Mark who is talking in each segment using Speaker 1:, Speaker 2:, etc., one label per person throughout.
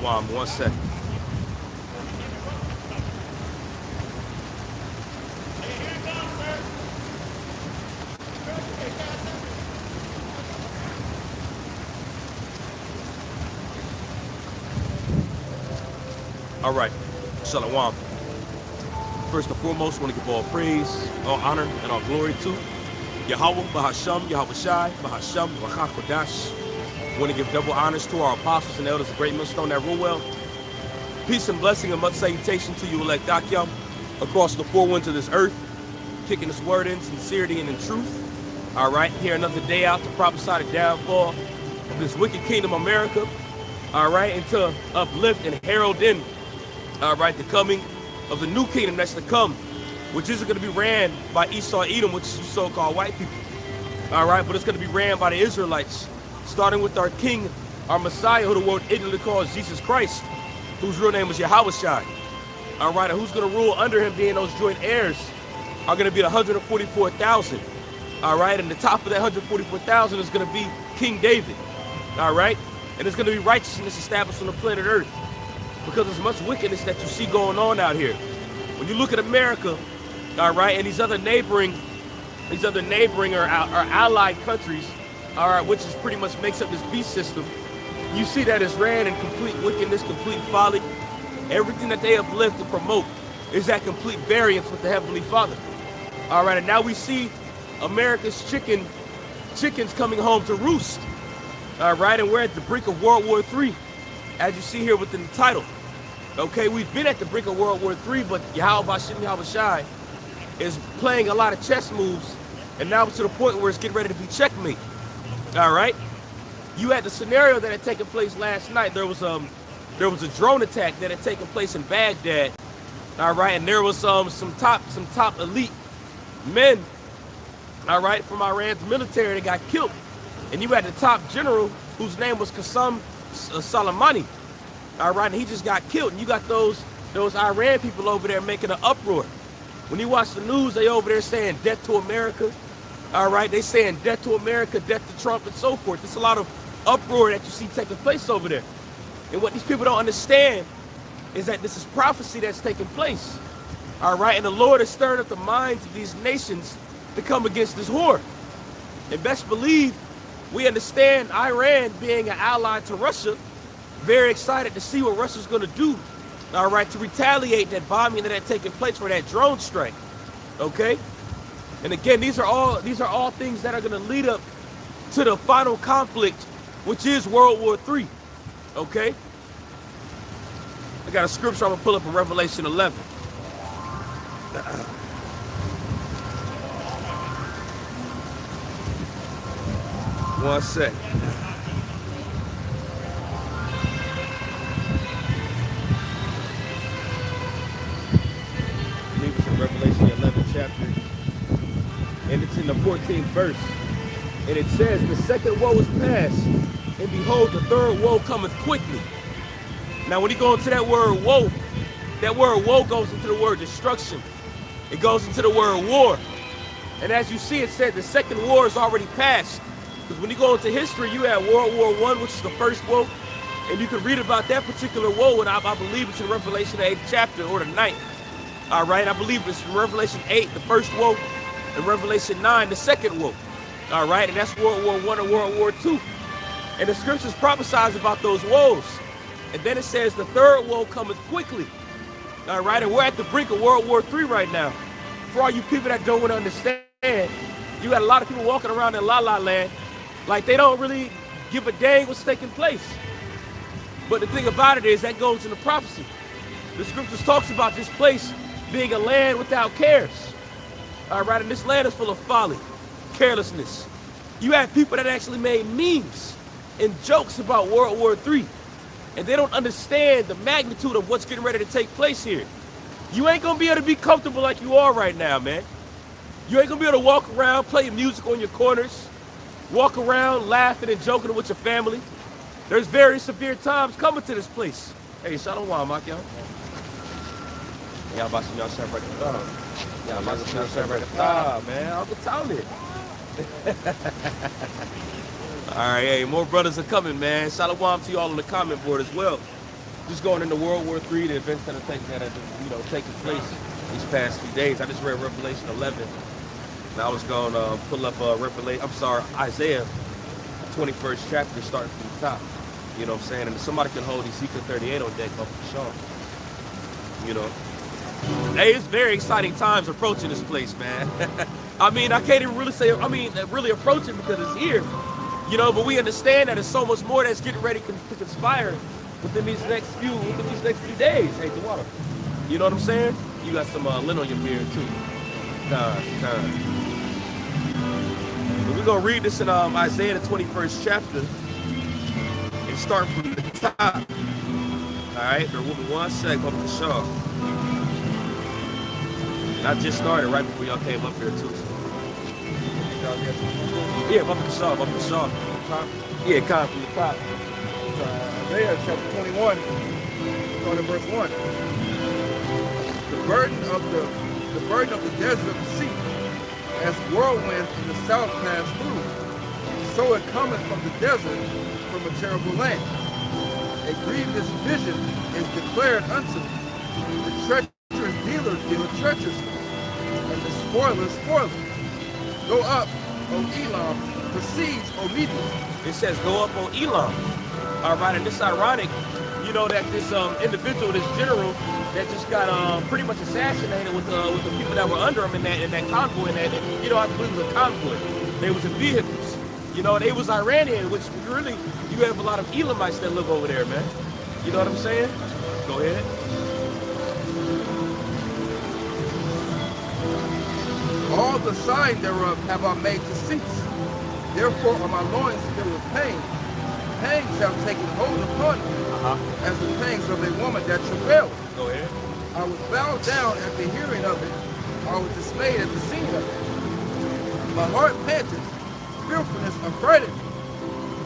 Speaker 1: Shalom. 1 second. All right. Shalom. First and foremost, I want to give all praise, all honor, and all glory to Yahweh, Bahasham, Yahweh Shai, Bahasham, Bahak Kodash. I want to give double honors to our apostles and elders of Great Millstone that rule well. Peace and blessing and much salutation to you, elect Akyam, across the four winds of this earth, kicking this word in sincerity and in truth. All right, here another day out to prophesy the downfall of this wicked kingdom America. All right, and to uplift and herald in, all right, the coming of the new kingdom that's to come, which isn't going to be ran by Esau, Edom, which is you so-called white people. All right, but it's going to be ran by the Israelites, starting with our king, our Messiah, who the world ignorantly calls Jesus Christ, whose real name was Yahweh Shai. All right, and who's going to rule under him, being those joint heirs, are going to be the 144,000. All right, and the top of that 144,000 is going to be King David. All right, and it's going to be righteousness established on the planet Earth, because there's much wickedness that you see going on out here. When you look at America, all right, and these other neighboring or allied countries, all right, which is pretty much makes up this beast system, you see that it's ran in complete wickedness, complete folly. Everything that they uplift to promote is that complete variance with the Heavenly Father. All right, and now we see America's chickens coming home to roost. All right, and we're at the brink of World War III, as you see here within the title. Okay, we've been at the brink of World War III, but Yahweh Bashem Yahweh Shai is playing a lot of chess moves, and now it's to the point where it's getting ready to be checkmate. All right, you had the scenario that had taken place last night. There was a drone attack that had taken place in Baghdad. All right, and there was some top elite men, all right, from Iran's military that got killed, and you had the top general whose name was Qasem Soleimani. All right, and he just got killed, and you got those Iran people over there making an uproar. When you watch the news, they over there saying death to America. All right, they saying death to America, death to Trump, and so forth. There's a lot of uproar that you see taking place over there. And what these people don't understand is that this is prophecy that's taking place. All right, and the Lord is stirring up the minds of these nations to come against this war. And best believe we understand Iran being an ally to Russia, very excited to see what Russia's going to do, all right, to retaliate that bombing that had taken place for that drone strike. Okay, and again, these are all things that are going to lead up to the final conflict, which is World War III. Okay, I got a scripture I'm gonna pull up in Revelation 11. One sec. I believe it's in Revelation 11 chapter, and it's in the 14th verse. And it says, the second woe is past, and behold, the third woe cometh quickly. Now, when you go into that word woe goes into the word destruction. It goes into the word war. And as you see, it said the second war is already past. Because when you go into history, you had World War I, which is the first woe. And you can read about that particular woe, and I believe it's in Revelation 8 chapter, or the 9th. All right, I believe it's in Revelation 8, the first woe, and Revelation 9, the second woe. All right, and that's World War I and World War II. And the scriptures prophesies about those woes. And then it says the third woe cometh quickly. All right, and we're at the brink of World War III right now. For all you people that don't want to understand, you got a lot of people walking around in la-la land like they don't really give a dang what's taking place. But the thing about it is that goes into prophecy. The scriptures talks about this place being a land without cares. All right, and this land is full of folly, carelessness. You have people that actually made memes and jokes about World War III, and they don't understand the magnitude of what's getting ready to take place here. You ain't gonna be able to be comfortable like you are right now, man. You ain't gonna be able to walk around, play music on your corners, walk around laughing and joking with your family. There's very severe times coming to this place. Hey, Shalom, Makyo. Y'all about to y'all share right the y'all about to y'all share right the man. Uncle Tommy. All right, hey, more brothers are coming, man. Shalom to you all on the comment board as well. just going into World War III, the events that are taking place these past few days. I just read Revelation 11. And I was going to pull up Isaiah 21st chapter, starting from the top. You know what I'm saying? And if somebody can hold Ezekiel 38 on deck, up for sure. You know. Hey, it's very exciting times approaching this place, man. I mean, I can't even really say, really approaching because it's here. You know, but we understand that there's so much more that's getting ready to conspire within these next few days. Hey, the water. You know what I'm saying? You got some lint on your beard too. But we're gonna read this in Isaiah the 21st chapter and start from the top. All right, bear with me 1 sec, up the show. I just started right before y'all came up here too. So. Yeah, up the shaw. Yeah, kind from the top.
Speaker 2: Isaiah chapter 21, starting verse 1. The burden of the desert of the sea, as whirlwinds in the south pass through, so it cometh from the desert, from a terrible land. A grievous vision is declared unto me. The treacherous dealer deal treacherously, and the spoiler spoileth. Go up, O Elam, proceeds, O Median.
Speaker 1: It says go up on Elam. All right, and it's ironic, you know, that this individual, this general, that just got pretty much assassinated with the people that were under him in that convoy, I believe it was a convoy. They was in vehicles. You know, they was Iranian, which really, you have a lot of Elamites that live over there, man. You know what I'm saying? Go ahead.
Speaker 2: All the sign thereof have I made to cease. Therefore are my loins filled with pain. Pangs have taken hold upon me, as the pangs of a woman that travailed.
Speaker 1: Go ahead.
Speaker 2: I was bowed down at the hearing of it. I was dismayed at the seeing of it. My heart panted, fearfulness affrighted me.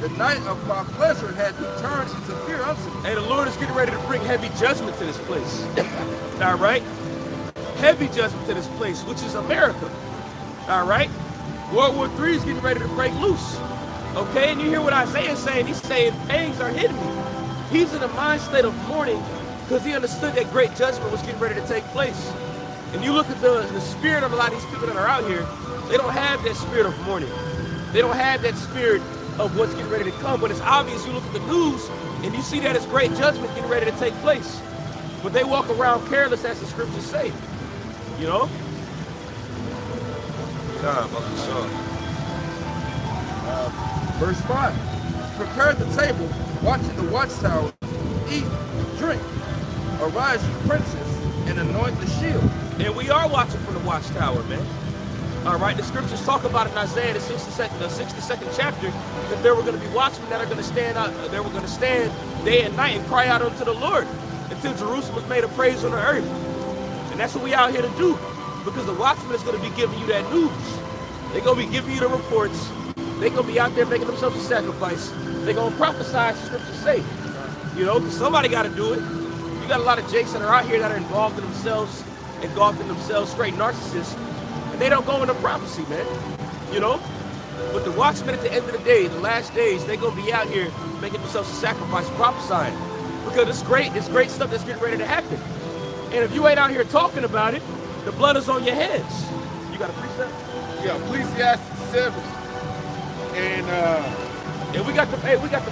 Speaker 2: The night of my pleasure had returned into fear unto me.
Speaker 1: Hey, the Lord is getting ready to bring heavy judgment to this place. All right? Heavy judgment to this place, which is America. All right? World War III is getting ready to break loose. Okay, and you hear what Isaiah is saying. He's saying pangs are hitting me. He's in a mind state of mourning because he understood that great judgment was getting ready to take place. And you look at the spirit of a lot of these people that are out here, they don't have that spirit of mourning. They don't have that spirit of what's getting ready to come. But it's obvious, you look at the news and you see that it's great judgment getting ready to take place. But they walk around careless, as the scriptures say. You know?
Speaker 2: Verse 5. Prepare the table, watching the watchtower, eat, drink. Arise, you princes, and anoint the shield.
Speaker 1: And we are watching from the watchtower, man. All right, the scriptures talk about it in Isaiah, the 62nd chapter, that there were going to be watchmen that are going to stand out, they were going to stand day and night and cry out unto the Lord until Jerusalem was made a praise on the earth. And that's what we out here to do, because the watchman is going to be giving you that news. They're going to be giving you the reports. They're going to be out there making themselves a sacrifice. They're going to prophesy, as the scriptures say. You know, because somebody got to do it. You got a lot of jakes that are out here that are engulfed in themselves, straight narcissists. And they don't go into prophecy, man. You know? But the watchmen at the end of the day, the last days, they're going to be out here making themselves a sacrifice, prophesying. Because it's great stuff that's getting ready to happen. And if you ain't out here talking about it, the blood is on your heads. You got a precept?
Speaker 2: Yeah, Ecclesiastes 7. And
Speaker 1: we got the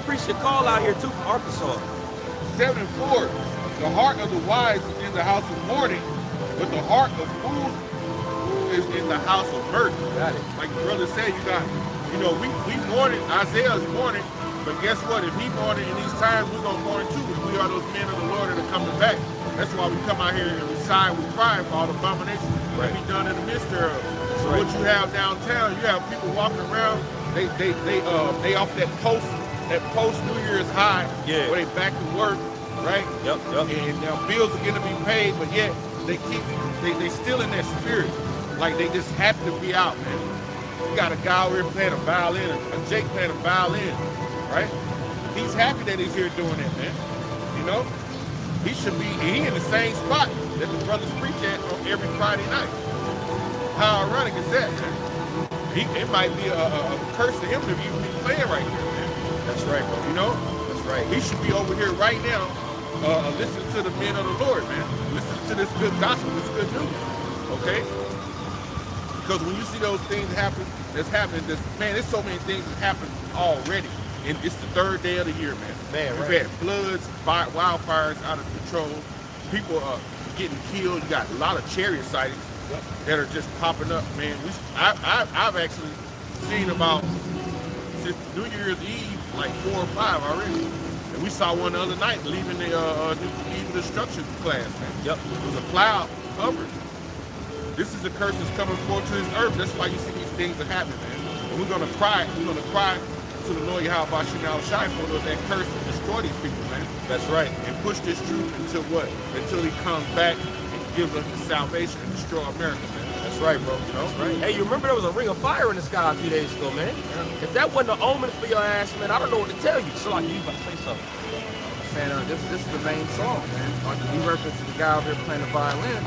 Speaker 1: priest call out here too from Arkansas.
Speaker 2: 7 and 4. The heart of the wise is in the house of mourning, but the heart of fools is in the house of mirth.
Speaker 1: Got it.
Speaker 2: Like the brother said, we mourning, Isaiah's mourning, but guess what? If he mourning in these times, we're gonna mourn too. We are those men of the Lord that are coming back. That's why we come out here and we sigh with pride for all the abominations that be done in the midst thereof. So what you have downtown, you have people walking around. They off that post New Year's high, where they back to work, right?
Speaker 1: Yep.
Speaker 2: And now bills are gonna be paid, but yet they still in that spirit, like they just happen to be out, man. You got a guy over here playing a violin, a Jake playing a violin, right? He's happy that he's here doing that, man. You know, he should be in the same spot that the brothers preach at on every Friday night. How ironic is that, man? It might be a curse to him to be playing right here, man.
Speaker 1: That's right, bro.
Speaker 2: You know?
Speaker 1: That's right.
Speaker 2: He should be over here right now listen to the men of the Lord, man. Listen to this good gospel, this good news, okay? Because when you see those things happen, that's happening, there's so many things that happen already. And it's the third day of the year, man. We've had floods, wildfires out of control. People are getting killed. You got a lot of chariot sightings that are just popping up, man. I've actually seen about, since New Year's Eve, like 4 or 5 already. And we saw one the other night leaving the destruction class, man. Yep. It was a cloud covered. This is a curse that's coming forth to this earth. That's why you see these things are happening, man. And we're gonna cry to the Lord Yahweh Shai for that curse to destroy these people, man. That's right. And push this truth until what? Until he comes back and gives us the salvation and destroy America, man. That's right, bro. You know? That's right. Hey, you remember there was a ring of fire in the sky a few days ago, man? Yeah. If that wasn't an omen for your ass, man, I don't know what to tell you. So, like, you about to say something. Man, this is the main song, man. He references the guy out there playing the violin,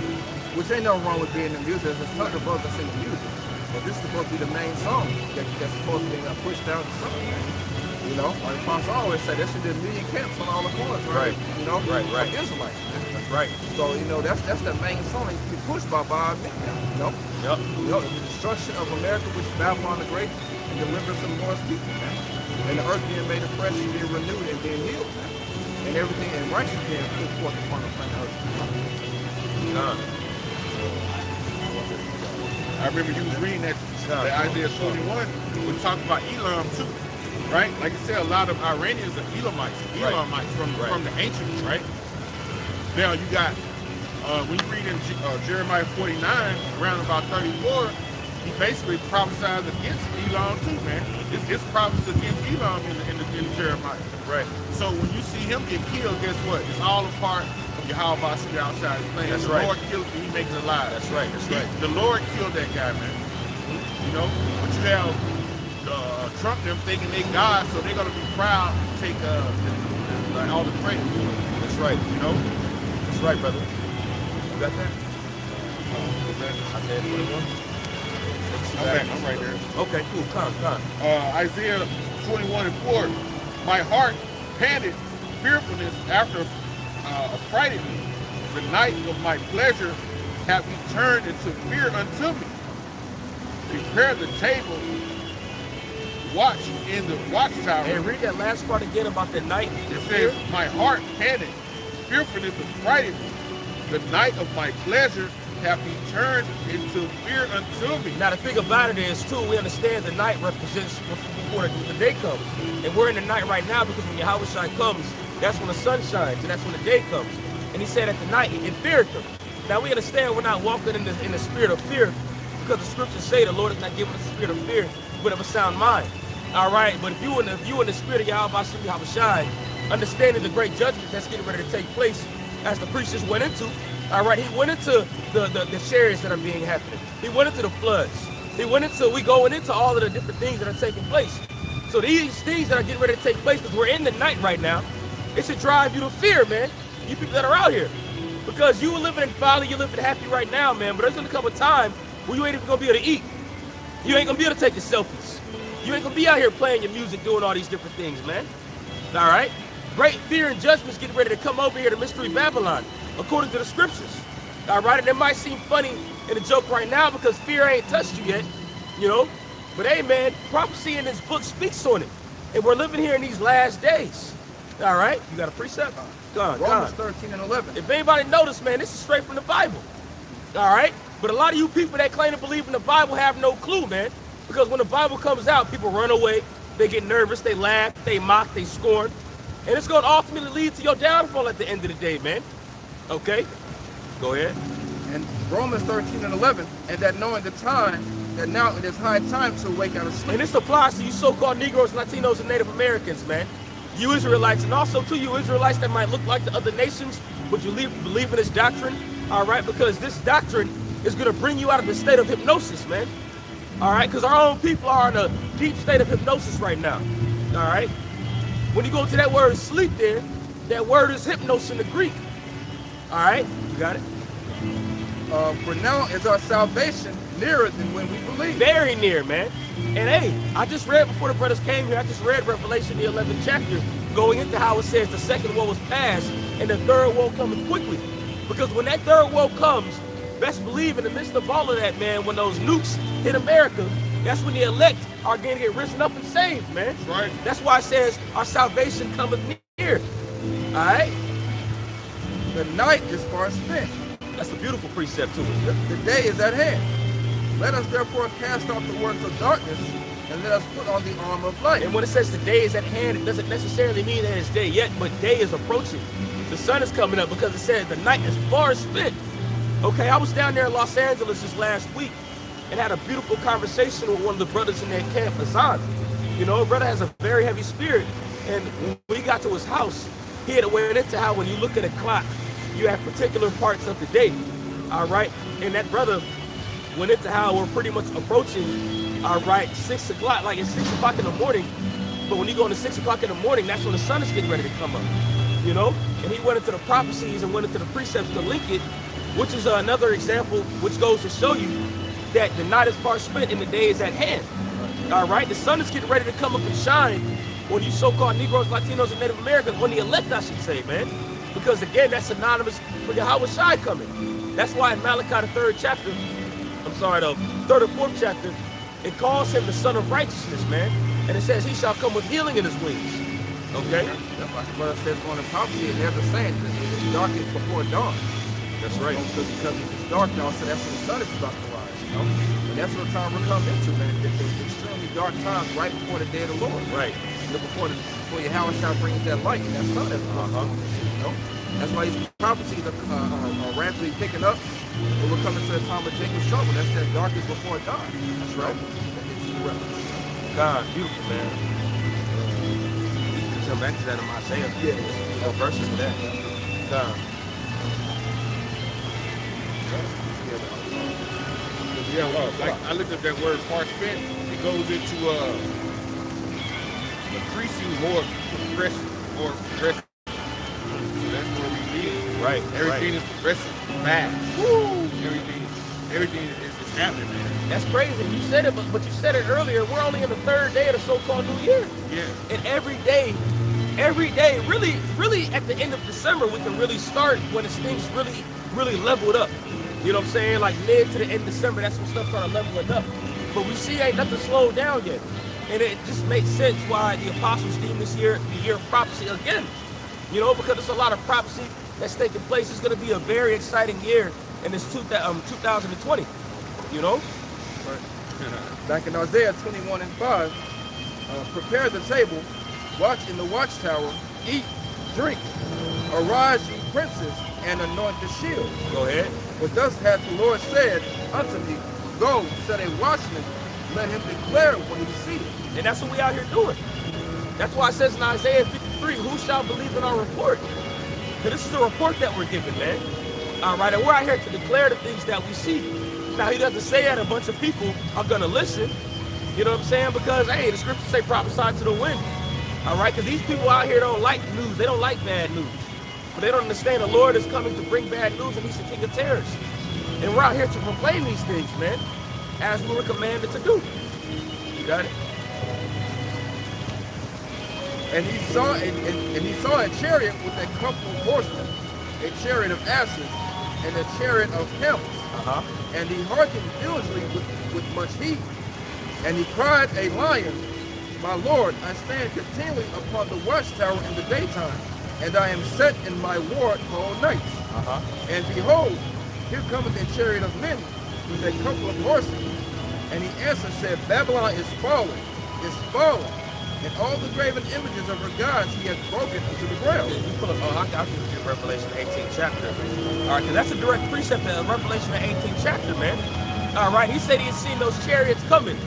Speaker 2: which ain't no wrong with being in the music. There's a ton of brothers that sing the music. But this is supposed to be the main song that's supposed to be pushed down to something, man. You know, like Apostle always said, there should be a million camps on all the corners, right? You know, right. Israelites, man. That's right. So, you know, that's the main song to be pushed by men, you know? Yep. You know, the destruction of America, which is Babylon the Great, and deliverance of Lord's people, man. And the earth being made afresh and being renewed and being healed, man. And everything and righteousness being put forth upon the planet earth. I remember you was reading that Isaiah 21, we talked about Elam too, right? Like I said, a lot of Iranians are Elamites from the ancients, right? Now you got, when you read in Jeremiah 49, around about 34, he basically prophesies against Elam too, man. It's prophecy against Elam in Jeremiah. Right. So when you see him get killed, guess what? It's all a part of Yahweh outside his plan. That's right. The Lord killed him, he makes it alive. That's right. The Lord killed that guy, man. You know? But you have Trump them thinking they God, so they're gonna be proud to take all the praise. That's right, you know? That's right, brother. You got that? Isaiah 21? I'm right there. Okay, cool. Come. Isaiah 21:4. My heart panted fearfulness after affrighted me. The night of my pleasure hath he turned into fear unto me. Prepare the table, watch in the watchtower. Hey, read that last part again about the night. It says, my heart panted, fearfulness affrighted me. The night of my pleasure hath he turned into fear unto me. Now the thing about it is too, we understand the night represents before the day comes. And we're in the night right now because when Yahweh Shai comes, that's when the sun shines and that's when the day comes. And he said at the night it feared them. Now we understand we're not walking in the spirit of fear because the scriptures say the Lord is not giving us a spirit of fear, but of a sound mind. All right, but if you in the spirit of Yahweh Shai, understanding the great judgment that's getting ready to take place, as the priest just went into. All right, he went into the chariots that are being happening. He went into the floods. We going into all of the different things that are taking place. So these things that are getting ready to take place, because we're in the night right now, it should drive you to fear, man. You people that are out here. Because you were living in folly, you're living happy right now, man. But there's gonna come a time where you ain't even gonna be able to eat. You ain't gonna be able to take your selfies. You ain't gonna be out here playing your music, doing all these different things, man. All right? Great fear and judgment's getting ready to come over here to Mystery Babylon, according to the scriptures. All right? And it might seem funny in a joke right now because fear ain't touched you yet, you know? But hey, man, prophecy in this book speaks on it. And we're living here in these last days. All right? You got a precept? Go on. Romans 13 and 11. If anybody noticed, man, this is straight from the Bible. All right? But a lot of you people that claim to believe in the Bible have no clue, man. Because when the Bible comes out, people run away. They get nervous. They laugh. They mock. They scorn. And it's going to ultimately lead to your downfall at the end of the day, man. Okay? Go ahead. And Romans 13 and 11. And that knowing the time, that now it is high time to wake out of sleep. And this applies to you so-called Negroes, Latinos, and Native Americans, man. You Israelites, and also to you Israelites that might look like the other nations, but you believe in this doctrine, all right? Because this doctrine is going to bring you out of the state of hypnosis, man. All right? Because our own people are in a deep state of hypnosis right now, all right? When you go to that word sleep there, that word is hypnos in the Greek, all right? You got it? For now is our salvation nearer than when we believe. Very near, man. And hey, I just read before the brothers came here, I just read Revelation, the 11th chapter, going into how it says the second woe was past
Speaker 1: and the third woe cometh quickly. Because when that third woe comes, best believe in the midst of all of that, man, when those nukes hit America, that's when the elect are going to get risen up and saved, man.
Speaker 2: That's right.
Speaker 1: That's why it says our salvation cometh near. All right?
Speaker 2: The night is far spent.
Speaker 1: That's a beautiful precept to it.
Speaker 2: The day is at hand. Let us therefore cast off the works of darkness, and let us put on the armor of light.
Speaker 1: And when it says the day is at hand, it doesn't necessarily mean that it's day yet, but day is approaching. The sun is coming up because it said the night is far spent. Okay, I was down there in Los Angeles this last week and had a beautiful conversation with one of the brothers in that camp, Azan. You know, brother has a very heavy spirit, and when we got to his house, he had went into how when you look at a clock, you have particular parts of the day, all right? And that brother went into how we're pretty much approaching, all right, 6 o'clock, like it's 6 o'clock in the morning, but when you go into 6 o'clock in the morning, that's when the sun is getting ready to come up, you know? And he went into the prophecies and went into the precepts to link it, which is another example which goes to show you that the night is far spent and the day is at hand, all right? The sun is getting ready to come up and shine when you so-called Negroes, Latinos, and Native Americans, when the elect, I should say, man. Because again, that's synonymous for Yahweh Shai coming. That's why in Malachi, the 3rd chapter, I'm sorry, the 3rd or 4th chapter, it calls him the Son of Righteousness, man. And it says he shall come with healing in his wings. Okay?
Speaker 2: That's like the brother says on the prophecy, and they're the same. It's darkest before dawn.
Speaker 1: That's right.
Speaker 2: Because it's dark now, so that's when the sun is about to rise, you know? And that's what the time we're coming into, man. It's extremely dark times right before the day of the Lord.
Speaker 1: Right.
Speaker 2: You know, before Yahweh Shai brings that light and that sun is you know? That's why these prophecies are rapidly picking up. When we're coming to the time of Jacob's trouble. That's that darkest before dawn. That's right.
Speaker 1: God, beautiful, man. You can come back to that in Isaiah.
Speaker 2: Yeah.
Speaker 1: No verses for that. God.
Speaker 3: Yeah, like I looked at that word far spent. It goes into increasing more progression, So that's where we live.
Speaker 1: Right.
Speaker 3: Everything is progressing fast. Woo! Everything is happening, man.
Speaker 1: That's crazy. You said it, but you said it earlier. We're only in the 3rd day of the so-called New Year.
Speaker 3: Yeah.
Speaker 1: And every day, really at the end of December, we can really start when things really leveled up. You know what I'm saying? Like mid to the end of December, that's when stuff started leveling up. But we see ain't nothing slowed down yet. And it just makes sense why the apostles deemed this year the year of prophecy again. You know, because there's a lot of prophecy that's taking place. It's going to be a very exciting year in this 2020, you know?
Speaker 2: Right. Back in Isaiah 21:5, prepare the table, watch in the watchtower, eat, drink, arise ye princes, and anoint the shield.
Speaker 1: Go ahead.
Speaker 2: For thus hath the Lord said unto me, go, set a watchman, let him declare what he seeth.
Speaker 1: And that's what we out here doing. That's why it says in Isaiah 53, who shall believe in our report? Because this is a report that we're giving, man. All right, and we're out here to declare the things that we see. Now, he doesn't say that a bunch of people are going to listen. You know what I'm saying? Because, hey, the scriptures say prophesy to the wind. All right, because these people out here don't like news. They don't like bad news. But they don't understand the Lord is coming to bring bad news, and he's the king of terrors. And we're out here to proclaim these things, man, as we were commanded to do. You got it?
Speaker 2: And he saw a chariot with a couple of horsemen, a chariot of asses, and a chariot of camels. And he hearkened diligently with much heat. And he cried a lion, my Lord, I stand continually upon the watchtower in the daytime, and I am set in my ward all nights. And behold, here cometh a chariot of men with a couple of horses. And he answered, said, Babylon is fallen, and all the graven images of her gods he has broken into the ground.
Speaker 1: You pull up, I'll give you Revelation 18th chapter. All right, because that's a direct precept of Revelation 18th chapter, man. All right, he said he had seen those chariots coming.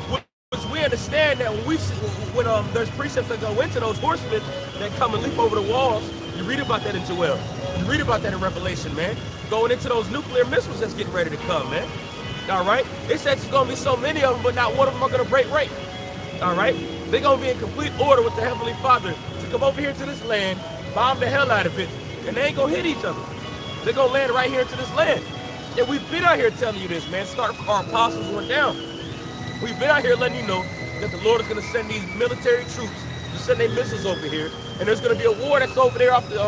Speaker 1: Which we understand that when there's precepts that go into those horsemen that come and leap over the walls, you read about that in Joel. You read about that in Revelation, man. Going into those nuclear missiles that's getting ready to come, man. All right? It says there's going to be so many of them, but not one of them are going to break rank. All right? They're going to be in complete order with the Heavenly Father to come over here to this land, bomb the hell out of it, and they ain't going to hit each other. They're going to land right here into this land. And we've been out here telling you this, man. Starting from our apostles went down. We've been out here letting you know that the Lord is going to send these military troops to send their missiles over here. And there's going to be a war that's over there off the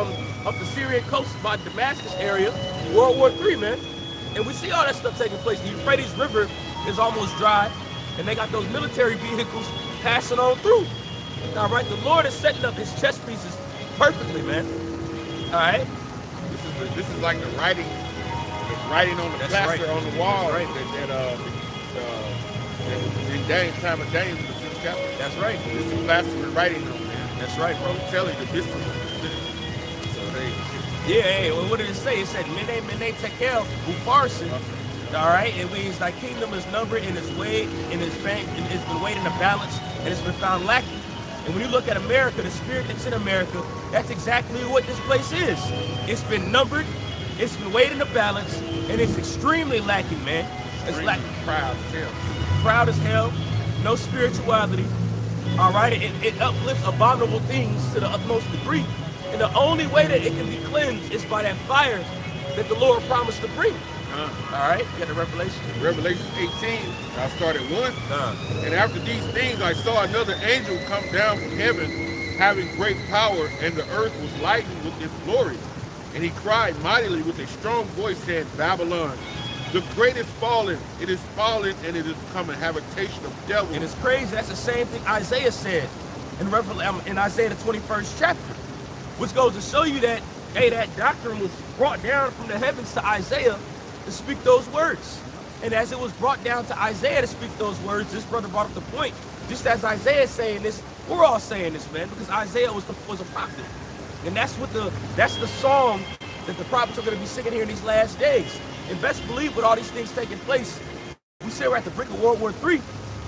Speaker 1: up the Syrian coast by Damascus area, World War III, man. And we see all that stuff taking place. The Euphrates River is almost dry, and they got those military vehicles passing on through. All right, the Lord is setting up his chess pieces perfectly, man. All right.
Speaker 3: This is like the writing on the plaster on the wall.
Speaker 1: That's right.
Speaker 3: In Daniel, time of Daniel, in the 5th chapter.
Speaker 1: That's right.
Speaker 3: This is plaster with writing on there.
Speaker 1: That's right, bro.
Speaker 3: I'm telling you, this is. So
Speaker 1: hey, well, what did it say? It said, Mene Tekel Upharsin. All right, it means thy kingdom is numbered in its weight, and it's been weighed in a balance, and it's been found lacking. And when you look at America, the spirit that's in America, that's exactly what this place is. It's been numbered, it's been weighed in a balance, and it's extremely lacking, man. It's lacking.
Speaker 3: Proud as hell.
Speaker 1: Proud as hell, no spirituality. All right, it uplifts abominable things to the utmost degree. And the only way that it can be cleansed is by that fire that the Lord promised to bring. All right, you got the Revelation.
Speaker 3: Revelation 18, I started 1. And after these things, I saw another angel come down from heaven, having great power, and the earth was lightened with his glory. And he cried mightily with a strong voice, saying, Babylon, the great is fallen. It is fallen, and it is become a habitation of devils.
Speaker 1: And it's crazy. That's the same thing Isaiah said in Isaiah the 21st chapter, which goes to show you that, hey, that doctrine was brought down from the heavens to Isaiah to speak those words. And as it was brought down to Isaiah to speak those words, this brother brought up the point. Just as Isaiah is saying this, we're all saying this, man, because Isaiah was a prophet. And that's the song that the prophets are going to be singing here in these last days. And best believe with all these things taking place, we say we're at the brink of World War III.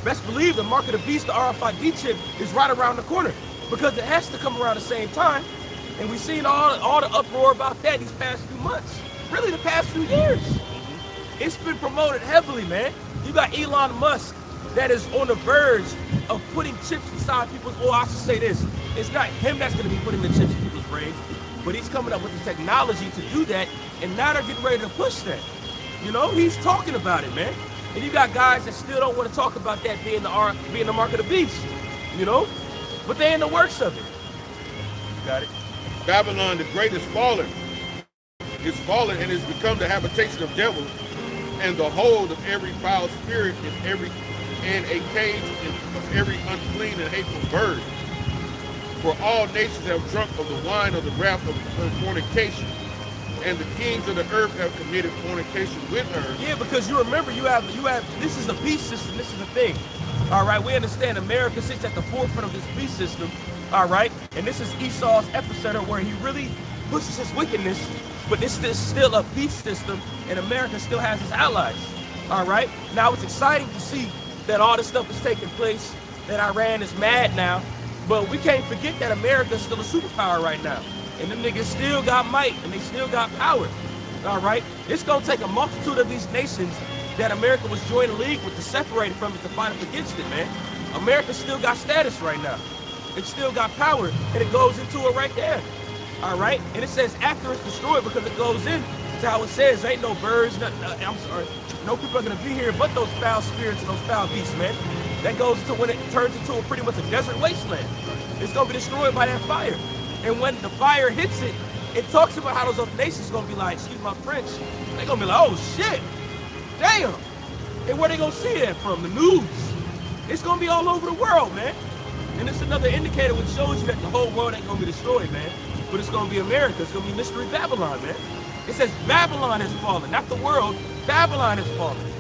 Speaker 1: Best believe the mark of the beast, the RFID chip, is right around the corner, because it has to come around the same time. And we've seen all the uproar about that these past few months. Really the past few years. It's been promoted heavily, man. You got Elon Musk that is on the verge of putting chips inside people's, or I should say this, it's not him that's going to be putting the chips in people's brains, but he's coming up with the technology to do that, and now they're getting ready to push that. You know, he's talking about it, man. And you got guys that still don't want to talk about that being the mark of the beast, you know? But they're in the works of it. You got it?
Speaker 3: Babylon, the great is fallen. Is fallen and is become the habitation of devils, and the hold of every foul spirit, and a cage of every unclean and hateful bird. For all nations have drunk of the wine of the wrath of her fornication, and the kings of the earth have committed fornication with her.
Speaker 1: Yeah, because you remember, you have this is a beast system. This is the thing. All right, we understand America sits at the forefront of this beast system. All right, and this is Esau's epicenter where he really pushes his wickedness. But this is still a beast system, and America still has its allies. All right? Now, it's exciting to see that all this stuff is taking place, that Iran is mad now, but we can't forget that America is still a superpower right now. And them niggas still got might, and they still got power. All right? It's going to take a multitude of these nations that America was joining a league with to separate from it to fight up against it, man. America still got status right now. It still got power, and it goes into it right there. All right, and it says after it's destroyed, because it goes in to how it says ain't no birds, no people are gonna be here but those foul spirits and those foul beasts, man. That goes to when it turns into pretty much a desert wasteland. It's gonna be destroyed by that fire, and when the fire hits it, it talks about how those other nations gonna be like, excuse my French, they're gonna be like, oh shit, damn. And where they gonna see that from? The news. It's gonna be all over the world, man. And it's another indicator which shows you that the whole world ain't gonna be destroyed, man. But it's going to be America. It's going to be Mystery Babylon, man. It says Babylon has fallen, not the world. Babylon has fallen.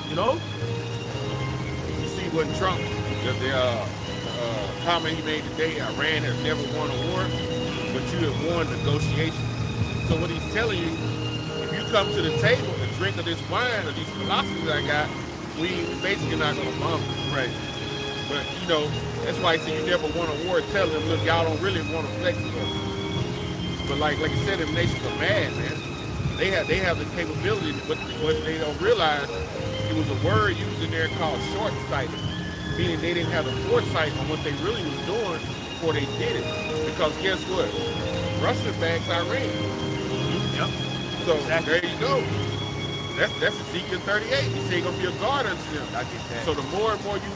Speaker 1: You know?
Speaker 3: You see what Trump, the comment he made today, Iran has never won a war, but you have won negotiations. So what he's telling you, if you come to the table and drink of this wine or these philosophies I got, we basically not going to bomb you. Right. But, you know, that's why he said you never won a war, telling them, look, y'all don't really want to flex with us. But like I said, them nations are mad, man. They have the capability, but what they don't realize, it was a word used in there called short-sighted, meaning they didn't have the foresight on what they really was doing before they did it. Because guess what? Russia backs Iran.
Speaker 1: Yep.
Speaker 3: So there you go. That's Ezekiel 38. He said he's gonna be a guard unto them.
Speaker 1: I get that.
Speaker 3: So the more and more you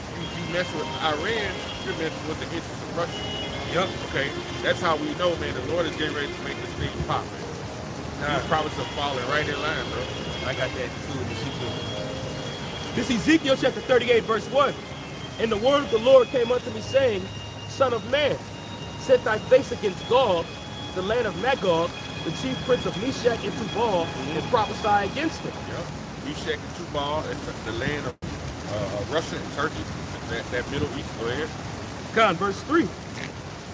Speaker 3: mess with Iran, you're messing with the interests of Russia.
Speaker 1: Yep.
Speaker 3: Okay, that's how we know, man, the Lord is getting ready to make this thing pop, man. These promises are falling right in line, bro.
Speaker 1: I got that too in Ezekiel. This is Ezekiel chapter 38, verse 1. And the word of the Lord came unto me, saying, Son of man, set thy face against Gog, the land of Magog, the chief prince of Meshach and Tubal, and prophesy against him.
Speaker 3: Yep. Meshach and Tubal, it's the land of Russia and Turkey, that Middle East area.
Speaker 1: God, verse 3.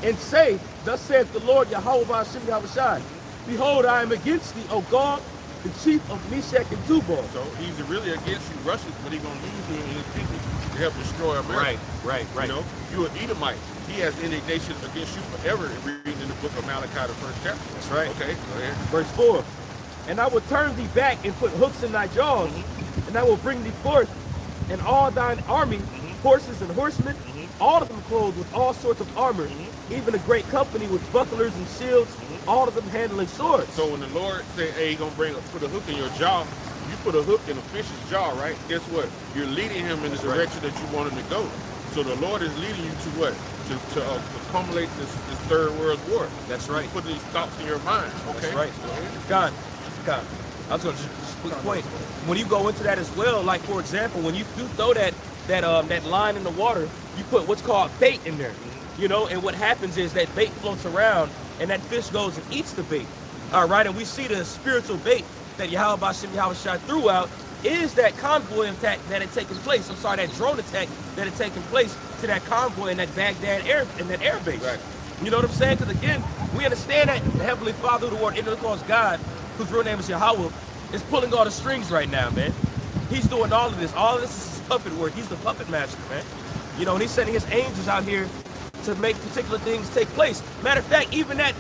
Speaker 1: And say, Thus saith the Lord Yahweh Ba'ashem Yahushai, Behold, I am against thee, O Gog, the chief of Meshach and Tubal.
Speaker 3: So he's really against you Russians, but he's going to use you and his people to help destroy America.
Speaker 1: Right.
Speaker 3: You know, you're an Edomite. He has indignation against you forever, reading in the book of Malachi, the first chapter.
Speaker 1: That's right.
Speaker 3: Okay, go ahead.
Speaker 1: Verse 4. And I will turn thee back and put hooks in thy jaws, and I will bring thee forth, and all thine army, horses and horsemen, all of them clothed with all sorts of armor, even a great company with bucklers and shields, all of them handling swords.
Speaker 3: So when the Lord said, hey, he's going to put a hook in your jaw, you put a hook in a fish's jaw, right? Guess what? You're leading him in the direction that you want him to go. So the Lord is leading you to what? To accumulate this third world war.
Speaker 1: That's right.
Speaker 3: Put these thoughts in your mind. Okay.
Speaker 1: That's right. God. I was going to just quick point. When you go into that as well, like for example, when you do throw that line in the water, you put what's called bait in there. You know, and what happens is that bait floats around and that fish goes and eats the bait. All right, and we see the spiritual bait that Yahweh Ba'ashem Yahushai threw out is that convoy attack that had taken place. I'm sorry, that drone attack that had taken place to that convoy in that Baghdad air base.
Speaker 3: Right.
Speaker 1: You know what I'm saying? Because again, we understand that the Heavenly Father, who are calls God, whose real name is Yahweh, is pulling all the strings right now, man. He's doing all of this. All of this is his puppet work. He's the puppet master, man. You know, and he's sending his angels out here to make particular things take place. Matter of fact, even that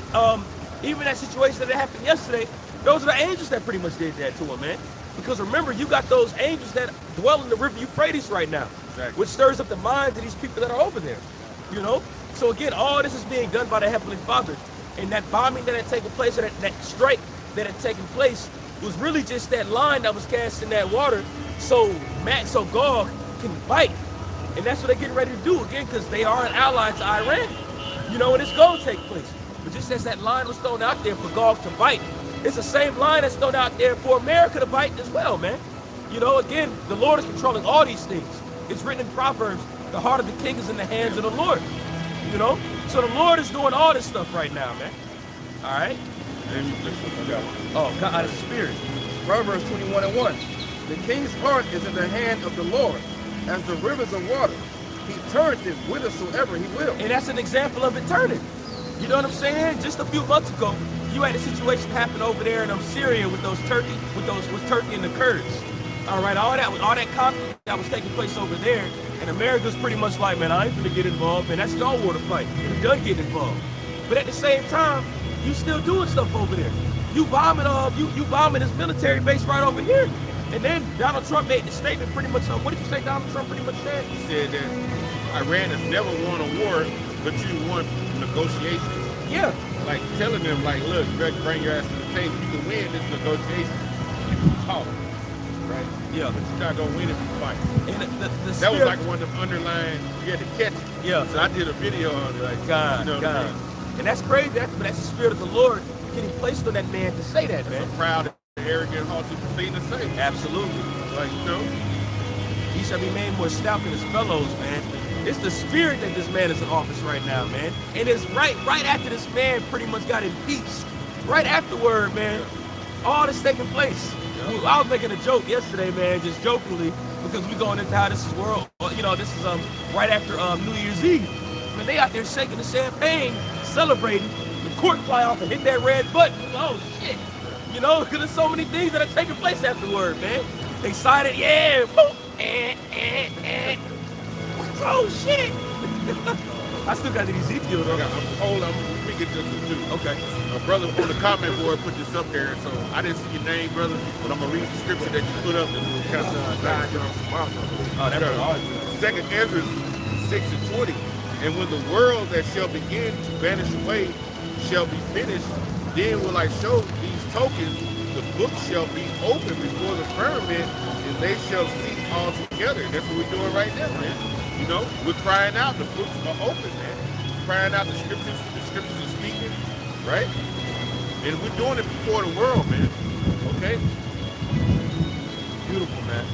Speaker 1: situation that happened yesterday, those are the angels that pretty much did that to him, man. Because remember, you got those angels that dwell in the river Euphrates right now,
Speaker 3: exactly,
Speaker 1: which stirs up the minds of these people that are over there. You know? So again, all this is being done by the Heavenly Father. And that bombing that had taken place, or that strike that had taken place, was really just that line that was cast in that water so Gog can bite. And that's what they're getting ready to do again, because they are an ally to Iran. You know, and it's going to take place. But just as that line was thrown out there for Gog to bite, it's the same line that's thrown out there for America to bite as well, man. You know, again, the Lord is controlling all these things. It's written in Proverbs, the heart of the king is in the hands of the Lord. You know? So the Lord is doing all this stuff right now, man. All right? Oh, God is spirit.
Speaker 2: Proverbs 21:1. The king's heart is in the hand of the Lord, as the rivers of water. He turneth it whithersoever he will.
Speaker 1: And that's an example of it turning. You know what I'm saying? Just a few months ago, you had a situation happen over there in Syria with Turkey and the Kurds. All right, all that conflict that was taking place over there, and America's pretty much like, man, I ain't gonna get involved, man. That's your war to fight. We're done getting involved. But at the same time, you still doing stuff over there. You bombing this military base right over here. And then Donald Trump made the statement pretty much on, what did you say Donald Trump pretty much said?
Speaker 3: He said that Iran has never won a war, but you won negotiations.
Speaker 1: Yeah.
Speaker 3: Like telling them, like, look, you better bring your ass to the table. You can win this negotiation. You can talk, right?
Speaker 1: Yeah.
Speaker 3: But you're not gonna win if you fight.
Speaker 1: And
Speaker 3: that was like one of them underlying, you had to catch it.
Speaker 1: Yeah.
Speaker 3: So I did a video on it, like,
Speaker 1: God. And that's crazy. But that's the spirit of the Lord getting placed on that man to say that, man.
Speaker 3: It's a proud, arrogant, haughty thing to say.
Speaker 1: Absolutely.
Speaker 3: Like, you know,
Speaker 1: he shall be made more stout than his fellows, man. It's the spirit that this man is in office right now, man. And it's right after this man pretty much got impeached. Right afterward, man, all this taking place. Yeah. I was making a joke yesterday, man, just jokingly, because we going into how this is this is right after New Year's Eve. Man, they out there shaking the champagne, celebrating. The court fly off and hit that red button. Oh shit. You know, because there's so many things that are taking place afterward, man. They cited, yeah, boom, oh shit! I still got the Ezekiel though.
Speaker 3: Hold on, let me get this one too.
Speaker 1: Okay.
Speaker 3: A brother on the comment board put this up there, so I didn't see your name, brother, but I'm gonna read the scripture that you put up. This is kind of Second Ezra 6:20. And when the world that shall begin to vanish away shall be finished, then will I show these tokens. The book shall be open before the firmament, and they shall see all together. That's what we're doing right now, man. You know, we're crying out. The books are open, man. crying out the scriptures are speaking, right? And we're doing it before the world, man. Okay?
Speaker 1: Beautiful, man.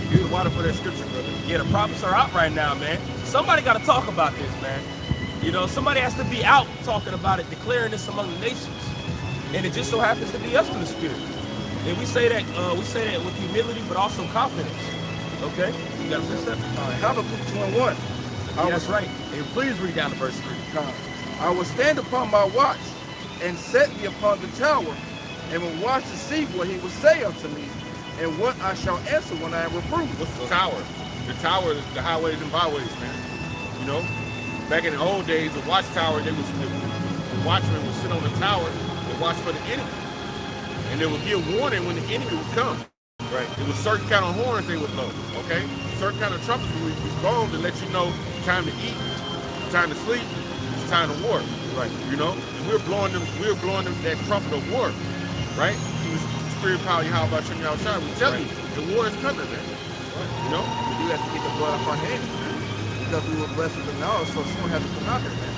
Speaker 3: Use water for that scripture, brother.
Speaker 1: Yeah, the prophets are out right now, man. Somebody got to talk about this, man. You know, somebody has to be out talking about it, declaring this among the nations. And it just so happens to be us in the spirit. And we say that with humility, but also confidence. Okay? You got to fix that?
Speaker 2: Habakkuk 2:1.
Speaker 1: Yeah, that's right. And please read down to verse 3.
Speaker 2: I will stand upon my watch and set me upon the tower, and will watch to see what he will say unto me, and what I shall answer when I am reproved.
Speaker 3: What's the tower? The tower is the highways and byways, man. You know? Back in the old days, the watchtower, the watchman would sit on the tower and watch for the enemy. And they would give warning when the enemy would come. Right. It was certain kind of horns they would blow, okay? Certain kind of trumpets would be blown to let you know time to eat, time to sleep, it's time to war. Right. You know? And we're blowing them that trumpet of war, right? Through the spirit power, how about Shem Yahushua? We tell you, the war is coming, man. You know?
Speaker 2: We do have to get the blood off our hands, man. Because we were blessed with the knowledge, so someone has to come out here, man.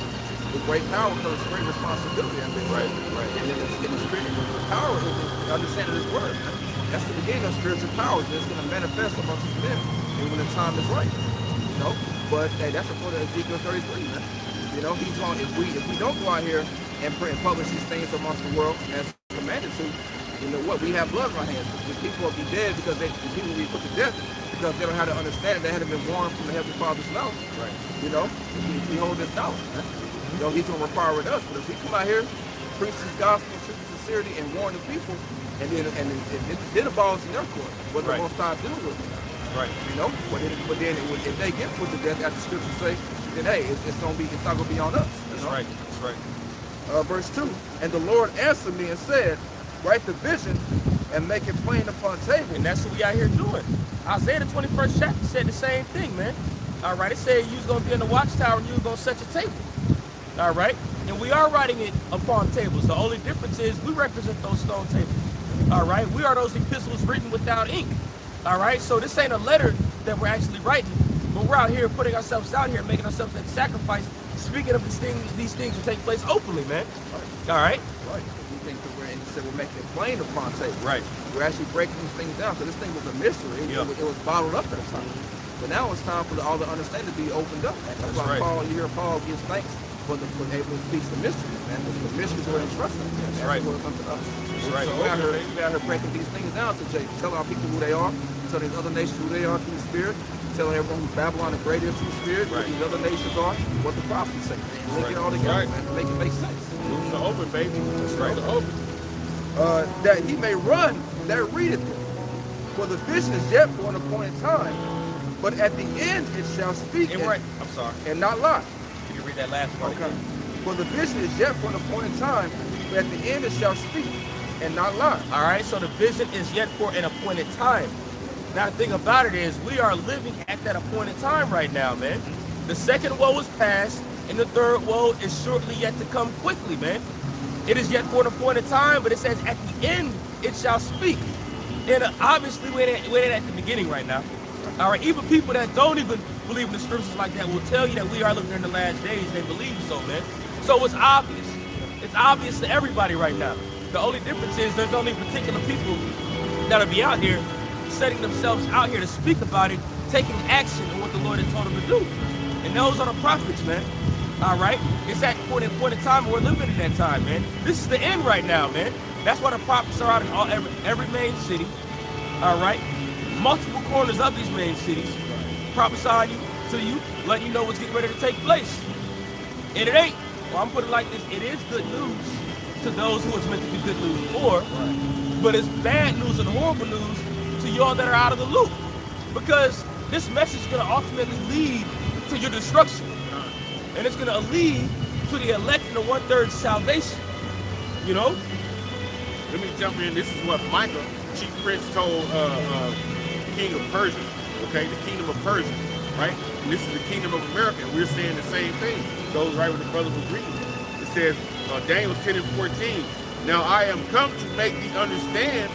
Speaker 2: With great power comes great responsibility, I think. Right. And then in the spirit, the power is understanding this word, man. That's the beginning of spiritual powers. It's going to manifest amongst his men, and when the time is right. You know? But hey, that's according to Ezekiel 33, man. You know, he's going, if we don't go out here and publish these things amongst the world as commanded to, you know what, we have blood on our hands. The people will be dead because the people will be put to death because they don't have to understand it. They hadn't been warned from the Heavenly Father's mouth. Right. You know, if we hold this knowledge, man. You know, he's going to require with us. But if we come out here, preach his gospel, preach his sincerity, and warn the people, and then the ball's in their court, what they're going to start doing with it.
Speaker 1: Right.
Speaker 2: You know, but then if they get put to death, as the scriptures say, then hey, it's not gonna be on us.
Speaker 1: That's right. That's right.
Speaker 2: Verse 2. And the Lord answered me and said, write the vision and make it plain upon tables.
Speaker 1: And that's what we out here doing. Isaiah the 21st chapter said the same thing, man. All right, it said you was gonna be in the watchtower and you was gonna set your table. All right, and we are writing it upon tables. The only difference is we represent those stone tables. All right, we are those epistles written without ink. All right, so this ain't a letter that we're actually writing, but we're out here putting ourselves out here, making ourselves that sacrifice, speaking of these things will take place openly, man. All right.
Speaker 2: Right. We think that we're making it plain upon tables.
Speaker 1: Right.
Speaker 2: We're actually breaking these things down. So this thing was a mystery. It was bottled up at the time. But now it's time for all the understanding to be opened up. That's why Paul, you hear Paul gives thanks for able to speak the mysteries, man. The mysteries were entrusted.
Speaker 1: That's right.
Speaker 2: What comes to us.
Speaker 1: That's right.
Speaker 2: So we're out here breaking these things down today, telling our people who they are, telling these other nations who they are through the Spirit, telling everyone who Babylon the Great is through the Spirit, what these other nations are, what the prophets say. Link it all together, man, to make it make sense.
Speaker 3: It's open, baby. That's right. It's open.
Speaker 2: That he may run that readeth it. For the vision is yet for an appointed time, but at the end it shall speak and not lie.
Speaker 1: Can you read that last part again?
Speaker 2: For the vision is yet for an appointed time, but at the end it shall speak and not lie.
Speaker 1: All right, so the vision is yet for an appointed time. Now the thing about it is we are living at that appointed time right now, man. The second woe is past, and the third woe is shortly yet to come quickly, man. It is yet for an appointed time, but it says at the end it shall speak. And obviously we're at the beginning right now. All right, even people that don't even believe in the scriptures like that will tell you that we are living in the last days. They believe so, man. So it's obvious. It's obvious to everybody right now. The only difference is there's only particular people that'll be out here setting themselves out here to speak about it, taking action on what the Lord has told them to do. And those are the prophets, man. All right? It's at for an appointed time, and we're living in that time, man. This is the end right now, man. That's why the prophets are out in every main city. All right? Multiple corners of these main cities, prophesying to you, letting you know what's getting ready to take place. And it ain't, well, I'm putting it like this, it is good news to those who it's meant to be good news for, but it's bad news and horrible news to y'all that are out of the loop. Because this message is going to ultimately lead to your destruction. And it's going to lead to the elect and the one-third salvation. You know?
Speaker 3: Let me jump in. This is what Micah, chief prince, told king of Persia, okay? The kingdom of Persia, right? And this is the kingdom of America. We're saying the same thing. It goes right with the brothers was reading. It says, Daniel 10 and 14, now I am come to make thee understand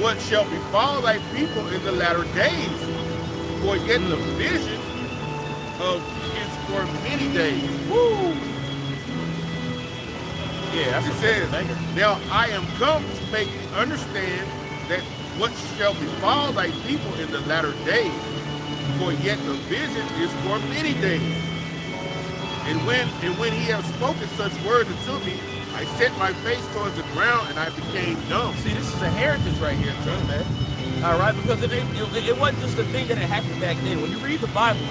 Speaker 3: what shall befall thy people in the latter days. For yet the vision is for many days.
Speaker 1: Woo! Yeah,
Speaker 3: It says, now I am come to make you understand that what shall befall thy people in the latter days, for yet the vision is for many days. And when he hath spoken such words unto me, I set my face towards the ground and I became dumb.
Speaker 1: See, this is a heritage right here, too, man. All right, because it wasn't just a thing that had happened back then. When you read the Bible,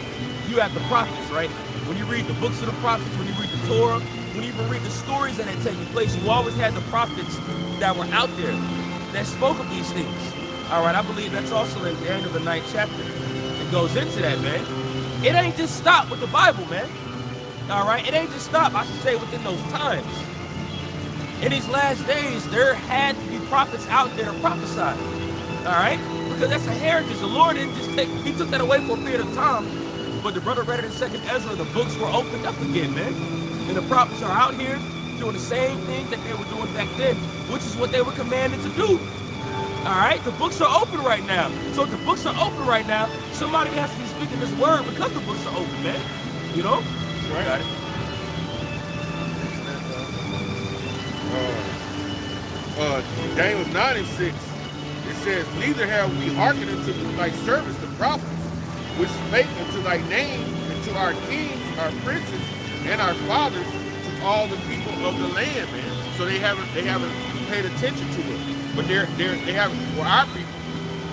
Speaker 1: you have the prophets, right? When you read the books of the prophets, when you read the Torah, when you even read the stories that had taken place, you always had the prophets that were out there that spoke of these things. All right, I believe that's also in Daniel, the 9th chapter. It goes into that, man. It ain't just stopped with the Bible, man. All right, it ain't just stopped, I should say, within those times. In these last days, there had to be prophets out there to prophesy. All right, because that's a heritage. The Lord didn't just he took that away for a period of time. But the brother read it in 2nd Ezra, the books were opened up again, man. And the prophets are out here doing the same thing that they were doing back then, which is what they were commanded to do. All right, the books are open right now. So if the books are open right now, somebody has to be speaking this word because the books are open, man. You know?
Speaker 3: Right.
Speaker 1: Got it.
Speaker 3: Daniel 9 and 6, it says, neither have we hearkened unto thy servants the prophets, which spake unto thy name, and to our kings, our princes, and our fathers, to all the people of the land, man. So they haven't paid attention to it. But they haven't for our people.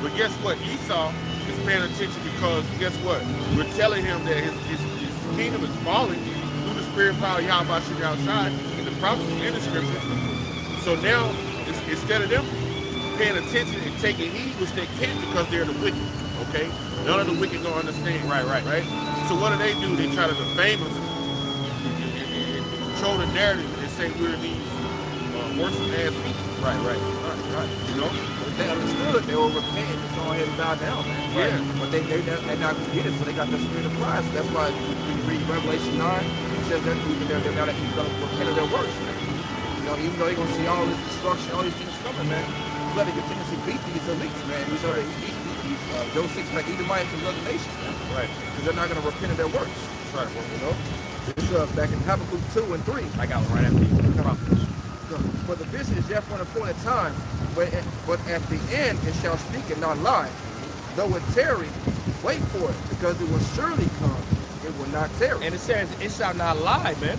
Speaker 3: But guess what? Esau is paying attention because guess what? We're telling him that his kingdom is falling through the spirit of power Yahweh outside in the prophecies and the scriptures. So now, instead of them paying attention and taking heed, which they can't because they're the wicked, okay? None of the wicked don't understand. Right? So what do? They try to defame us and control the narrative and say we're these worse ass people. Right. You know?
Speaker 2: If they understood, they will repent and go ahead and bow down, man.
Speaker 3: Yeah.
Speaker 2: But they're not going to get it, so they got the spirit of pride. So that's why when you read Revelation 9, it says that they're not going to repent of their works, man. You know, even though they're going to see all this destruction, all these things coming, man, you got to continuously beat these elites, man. These are those six like Edomites and other nations, man.
Speaker 1: Right.
Speaker 2: Because they're not going to repent of their works.
Speaker 1: Right.
Speaker 2: You know? This back in Habakkuk 2 and 3.
Speaker 1: I got one right after you.
Speaker 2: For the vision is yet for an appointed time, but at the end it shall speak and not lie. Though it tarry, wait for it, because it will surely come. It will not tarry.
Speaker 1: And it says, it shall not lie, man.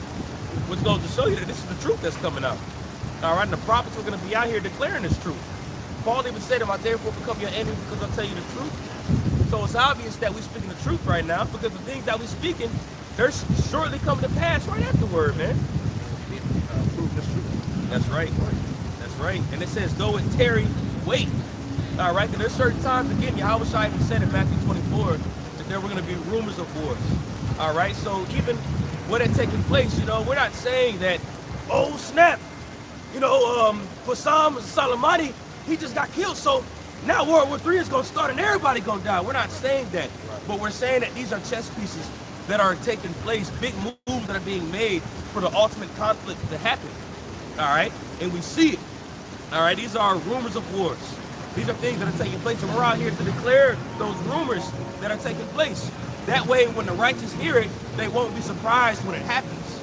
Speaker 1: Which goes to show you that this is the truth that's coming out. All right, and the prophets are going to be out here declaring this truth. Paul even said, "Am I therefore become your enemy because I tell you the truth?" So it's obvious that we're speaking the truth right now, because the things that we're speaking, they're shortly coming to pass right afterward, man.
Speaker 2: Prove this truth.
Speaker 1: That's right. That's right. And it says, though it tarry, wait. All right, and there's certain times, again, Yahweh even said in Matthew 24 that there were going to be rumors of wars. All right, so even what had taken place, you know, we're not saying that, oh, snap, you know, Qassam Soleimani, he just got killed, so now World War III is going to start and everybody going to die. We're not saying that, but we're saying that these are chess pieces that are taking place, big moves that are being made for the ultimate conflict to happen. All right, and we see it. All right, these are rumors of wars. These are things that are taking place, and we're out here to declare those rumors that are taking place. That way, when the righteous hear it, they won't be surprised when it happens.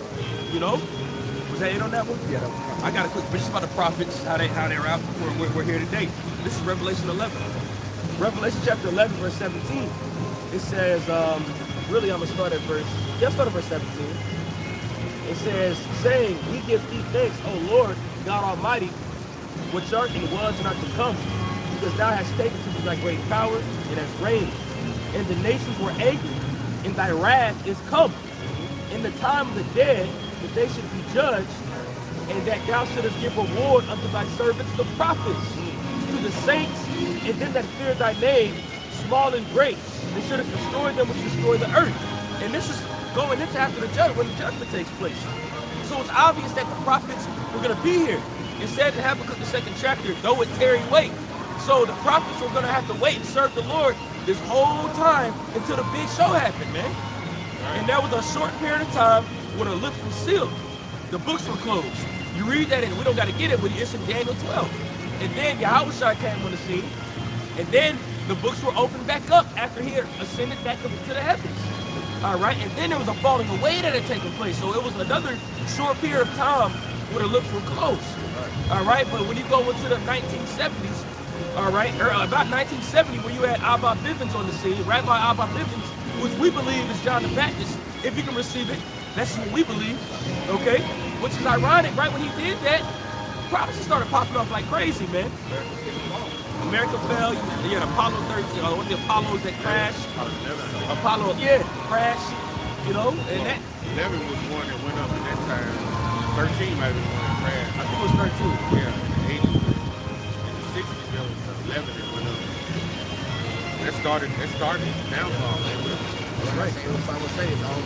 Speaker 1: You know? Was that it on that one?
Speaker 2: Yeah.
Speaker 1: I got a quick verse about the prophets, how they're out. We're here today. This is Revelation 11. Revelation chapter 11, verse 17. It says, really, I'm gonna start at verse 17. It says, saying, we give thee thanks, O Lord, God Almighty, which art and was and art to come, because thou hast taken to thee thy great power, and hast reigned. And the nations were angry, and thy wrath is come. In the time of the dead, that they should be judged, and that thou shouldest give reward unto thy servants, the prophets, to the saints, and them that fear thy name, small and great, and shouldest destroy them which destroy the earth. And this is going into after the judgment, when the judgment takes place. So it's obvious that the prophets were going to be here. It said in Habakkuk, the 2nd chapter, though it tarry, wait. So the prophets were going to have to wait and serve the Lord this whole time until the big show happened, man. And there was a short period of time where the lips were sealed. The books were closed. You read that, and we don't got to get it, but it's in Daniel 12. And then Yahweh came on the scene, and then the books were opened back up after he had ascended back up into the heavens. All right, and then there was a falling away that had taken place. So it was another short period of time where the lips were closed. All right, but when you go into the 1970s, all right, or about 1970, when you had Abba Bivens on the scene, Rabbi Abba Bivens, which we believe is John the Baptist. If you can receive it, that's what we believe. Okay, which is ironic, right? When he did that, prophecy started popping off like crazy, man. America fell. You had Apollo 13, or one of the Apollos that crashed. Apollo, yeah, crashed. You know, and that
Speaker 3: 11 was one that went up at that time. 13 might have been one that crashed.
Speaker 1: I think it was 13.
Speaker 3: Yeah, in the 80s. In the 60s, there was 11 that went up. That started downfall, man.
Speaker 2: That's right. I would say it's all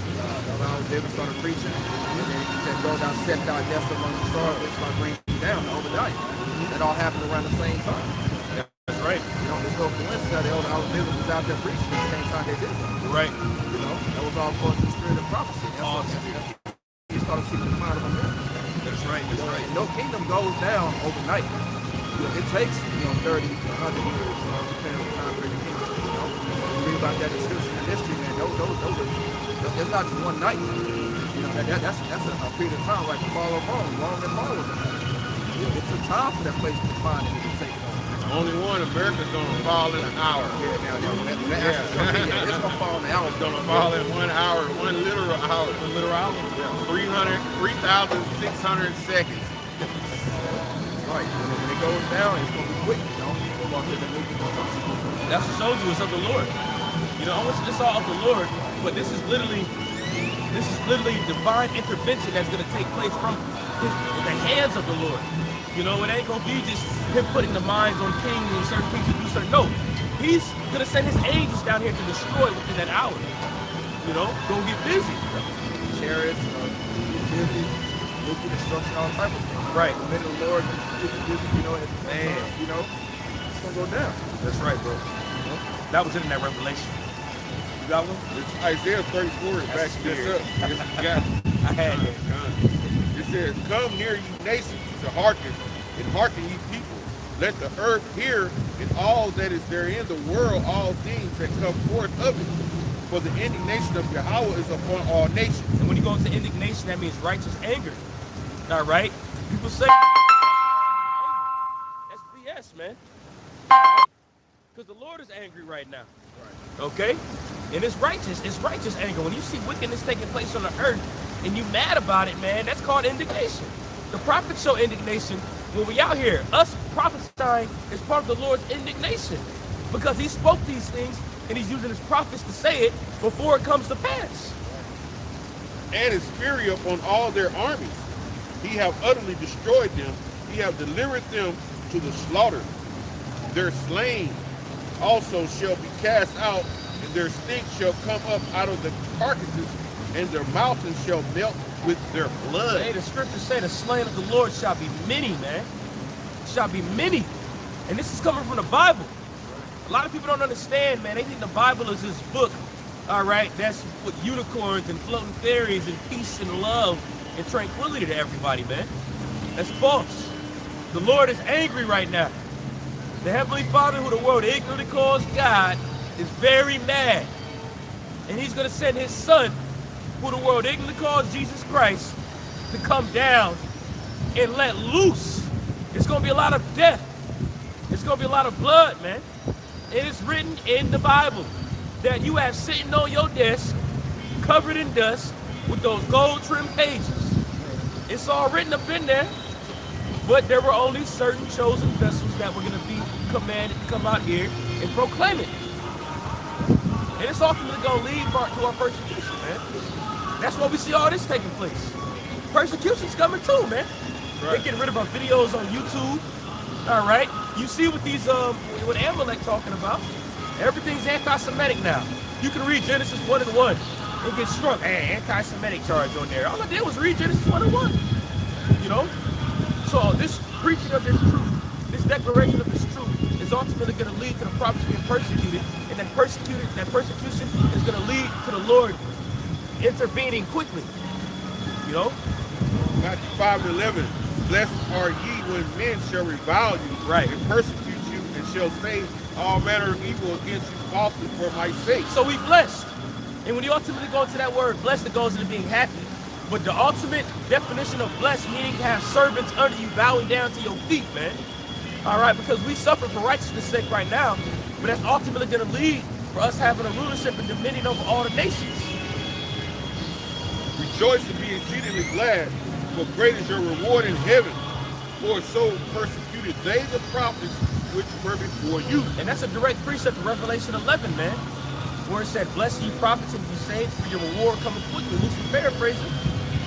Speaker 2: around David started preaching, and then he said, "Go down, set thy nest among the stars, which start bringing you down overnight." That all happened around the same time.
Speaker 1: That's right.
Speaker 2: You know, there's no coincidence that the elder David was out there preaching at the same time they did that.
Speaker 1: Right.
Speaker 2: You know, that was all according to the spirit of prophecy. He started seeing the mind of America.
Speaker 1: That's right. That's right.
Speaker 2: No kingdom goes down overnight. You know, it takes 30, 100 years, depending on the time period of kingdom. You know, you read about that in scripture and history, man. It's not just one night. You know, that's a period of time, like the fall of Rome, and fall of it. It's a time for that place to find and to take it over.
Speaker 3: Only one, America's gonna fall in an hour.
Speaker 2: Yeah, it's gonna fall in an hour.
Speaker 3: It's gonna fall in 1 hour, 1 literal hour.
Speaker 1: 1 literal hour?
Speaker 3: Yeah. 3,600 seconds.
Speaker 2: Right. When it goes down, it's gonna be quick. You know,
Speaker 1: That's what shows you it's of the Lord. You know, it's all of the Lord, but this is literally divine intervention that's gonna take place from the hands of the Lord. You know, it ain't gonna be just him putting the minds on kings and certain things to do certain. No, he's gonna send his angels down here to destroy within that hour. You know, go get busy.
Speaker 2: Chariots, busy, nuclear destruction, all type of things.
Speaker 1: Right.
Speaker 2: The minute the Lord gets busy, you know, you know, it's gonna go down.
Speaker 1: That's right, bro. That was in that Revelation. You got one?
Speaker 3: It's Isaiah 34 is back this up. Yes, you got it.
Speaker 1: I had it.
Speaker 3: It says, "Come near, you nations, to hearken, and hearken, ye people. Let the earth hear, and all that is therein, the world, all things that come forth of it. For the indignation of Yahweh is upon all nations."
Speaker 1: And when you go into indignation, that means righteous anger. All right? People say that's BS, man. Because the Lord is angry right now. Right. Okay? And it's righteous anger. When you see wickedness taking place on the earth and you mad about it, man, that's called indignation. The prophets show indignation when we out here. Us prophesying is part of the Lord's indignation because he spoke these things and he's using his prophets to say it before it comes to pass.
Speaker 3: "And his fury upon all their armies. He have utterly destroyed them. He have delivered them to the slaughter. Their slain also shall be cast out, and their stink shall come up out of the carcasses, and their mountains shall melt with their blood."
Speaker 1: Hey, the scriptures say the slain of the Lord shall be many, man. Shall be many. And this is coming from the Bible. A lot of people don't understand, man. They think the Bible is this book, all right, that's with unicorns and floating fairies and peace and love and tranquility to everybody, man. That's false. The Lord is angry right now. The Heavenly Father, who the world ignorantly calls God, is very mad. And he's going to send his son, who the world ignorantly calls Jesus Christ, to come down and let loose. It's going to be a lot of death. It's going to be a lot of blood, man. It is written in the Bible that you have sitting on your desk, covered in dust, with those gold-trimmed pages. It's all written up in there. But there were only certain chosen vessels that were going to be commanded to come out here and proclaim it. And it's ultimately going to lead to our persecution, man. That's why we see all this taking place. Persecution's coming too, man. Right. They're getting rid of our videos on YouTube. All right. You see what these, what Amalek talking about. Everything's anti-Semitic now. You can read Genesis 1 and 1 and get struck. Hey, anti-Semitic charge on there. All I did was read Genesis 1 and 1. You know? So this preaching of this truth, this declaration of this truth is ultimately going to lead to the prophets being persecuted, and that persecution is going to lead to the Lord intervening quickly. You know?
Speaker 3: Matthew 5:11, "Blessed are ye when men shall revile you,
Speaker 1: right,
Speaker 3: and persecute you, and shall say all manner of evil against you falsely for my sake."
Speaker 1: So we blessed. And when you ultimately go into that word blessed, it goes into being happy. But the ultimate definition of blessed, meaning to have servants under you bowing down to your feet, man. All right, because we suffer for righteousness' sake right now, but that's ultimately going to lead for us having a rulership and dominion over all the nations.
Speaker 3: Rejoice and be exceedingly glad, for great is your reward in heaven. For so persecuted they the prophets which were before you.
Speaker 1: And that's a direct precept of Revelation 11, man, where it said, bless ye prophets and be saved, for your reward cometh quickly. At least we're paraphrasing.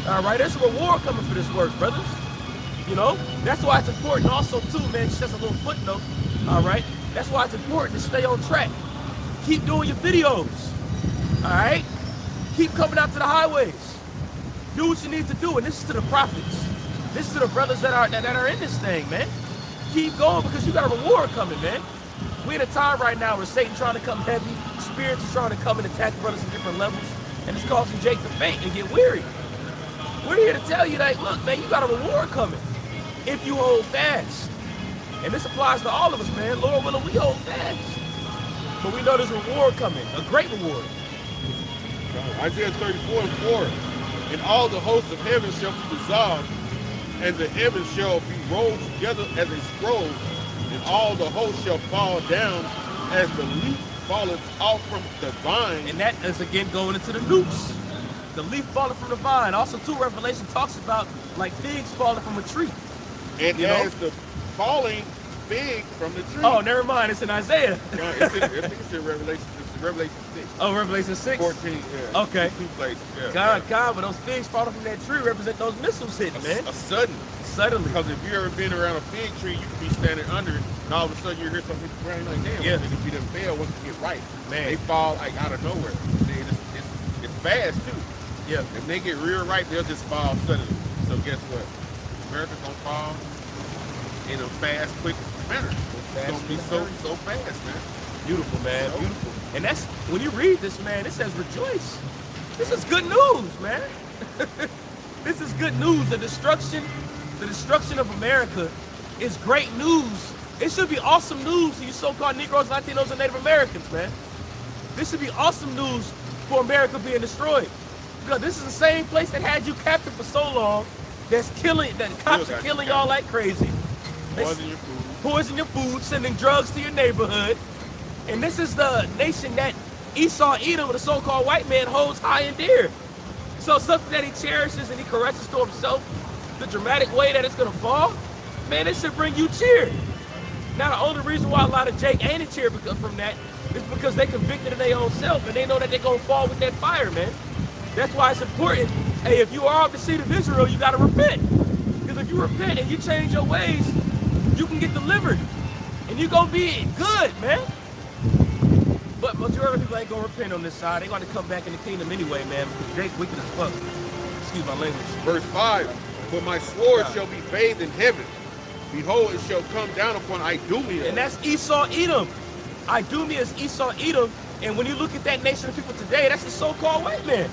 Speaker 1: All right, there's a reward coming for this work, brothers. You know, that's why it's important also, too, man, just as a little footnote, all right? That's why it's important to stay on track. Keep doing your videos, all right? Keep coming out to the highways. Do what you need to do, and this is to the prophets. This is to the brothers that are in this thing, man. Keep going because you got a reward coming, man. We're in a time right now where Satan trying to come heavy, spirits are trying to come and attack brothers at different levels, and it's causing Jake to faint and get weary. We're here to tell you that, look, man, you got a reward coming if you hold fast. And this applies to all of us, man. Lord willing, we hold fast. But we know there's a reward coming, a great reward.
Speaker 3: Isaiah 34:4. And all the hosts of heaven shall be dissolved, and the heavens shall be rolled together as a scroll, and all the hosts shall fall down as the leaf falleth off from the vine.
Speaker 1: And that is again going into the noose. The leaf falling from the vine. Also, too, Revelation talks about like figs falling from a tree.
Speaker 3: And
Speaker 1: you
Speaker 3: as
Speaker 1: know?
Speaker 3: the falling fig from the tree.
Speaker 1: Oh, never mind. It's in Isaiah.
Speaker 3: No, I think it's in Revelation. It's in Revelation 6.
Speaker 1: Oh, Revelation 6?
Speaker 3: 14, yeah.
Speaker 1: Okay.
Speaker 3: Two places, yeah.
Speaker 1: God, but those figs falling from that tree represent those missiles hitting, man.
Speaker 3: A sudden.
Speaker 1: Suddenly.
Speaker 3: Because if you ever been around a fig tree, you can be standing under it, and all of a sudden you hear something hit the ground, like, damn,
Speaker 1: Yeah.
Speaker 3: and if you didn't fail, once you get right,
Speaker 1: Man.
Speaker 3: they fall like out of nowhere. It's fast, too.
Speaker 1: Yeah.
Speaker 3: If they get real right, they'll just fall suddenly. So guess what? America's gonna fall in a fast, quick manner. It's gonna be so fast, man.
Speaker 1: Beautiful, man. Beautiful. And that's, when you read this, man, it says rejoice. This is good news, man. This is good news. The destruction of America is great news. It should be awesome news to you so-called Negroes, Latinos, and Native Americans, man. This should be awesome news for America being destroyed. Because this is the same place that had you captive for so long, that cops are killing y'all like crazy.
Speaker 3: Poison your food.
Speaker 1: Poison your food, sending drugs to your neighborhood. And this is the nation that Esau Edom, the so-called white man, holds high and dear. So something that he cherishes and he caresses to himself, the dramatic way that it's gonna fall, man, it should bring you cheer. Now the only reason why a lot of Jake ain't cheer from that is because they convicted of their own self and they know that they're gonna fall with that fire, man. That's why it's important. Hey, if you are of the seed of Israel, you gotta repent. Because if you repent and you change your ways, you can get delivered. And you gonna be good, man. But majority of people ain't gonna repent on this side. They gonna come back in the kingdom anyway, man, because Jake wicked as fuck. Excuse my language.
Speaker 3: Verse 5, for my sword shall be bathed in heaven. Behold, it shall come down upon Idumea.
Speaker 1: And that's Esau Edom. Idumea is Esau Edom. And when you look at that nation of people today, that's the so-called white man.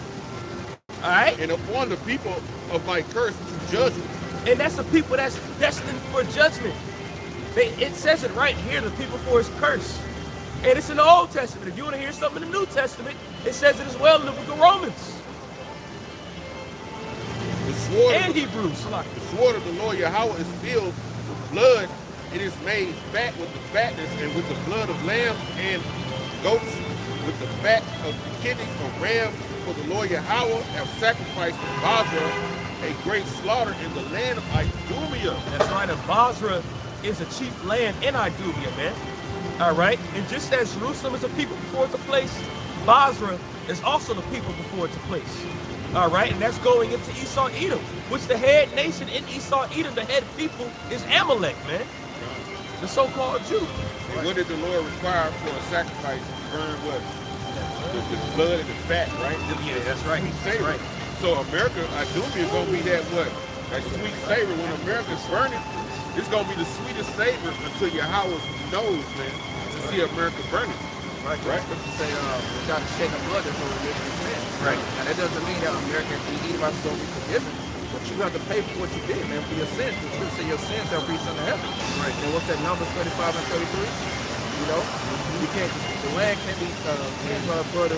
Speaker 1: All right?
Speaker 3: And upon the people of my curse to judgment.
Speaker 1: And that's the people that's destined for judgment. It says it right here, the people for his curse. And it's in the Old Testament. If you want to hear something in the New Testament, it says it as well in the book of Romans.
Speaker 3: The sword
Speaker 1: and Hebrews.
Speaker 3: The sword of the Lord Yahweh is filled with blood. It is made fat with the fatness and with the blood of lambs and goats, with the fat of the kidneys of rams. For the Lord Yahweh have sacrificed in Basra a great slaughter in the land of Idumea.
Speaker 1: That's right, and Basra is a chief land in Idumea, man. All right, and just as Jerusalem is a people before it's a place, Basra is also the people before it's a place. All right, and that's going into Esau Edom, which the head nation in Esau Edom, the head people, is Amalek, man. The so-called Jew.
Speaker 3: And what did the Lord require for a sacrifice to burn what? The blood and the fat, right?
Speaker 1: Yeah, that's right.
Speaker 3: That's right. So America, Idumea is going to be that what? That sweet savor. When America's burning, it's going to be the sweetest savor until Yahweh knows, man, to see America burning.
Speaker 2: Right. Scripture say, without the shedding of blood, there's no remission of sin.
Speaker 1: Right.
Speaker 2: Now that doesn't mean that America and the Edomites don't be forgiven, but you have to pay for what you did, man, for your sins. The scripture say your sins shall reach unto heaven.
Speaker 1: Right.
Speaker 2: And what's that, Numbers 35 and 33? You know, you can't. The land can't be cleansed by the blood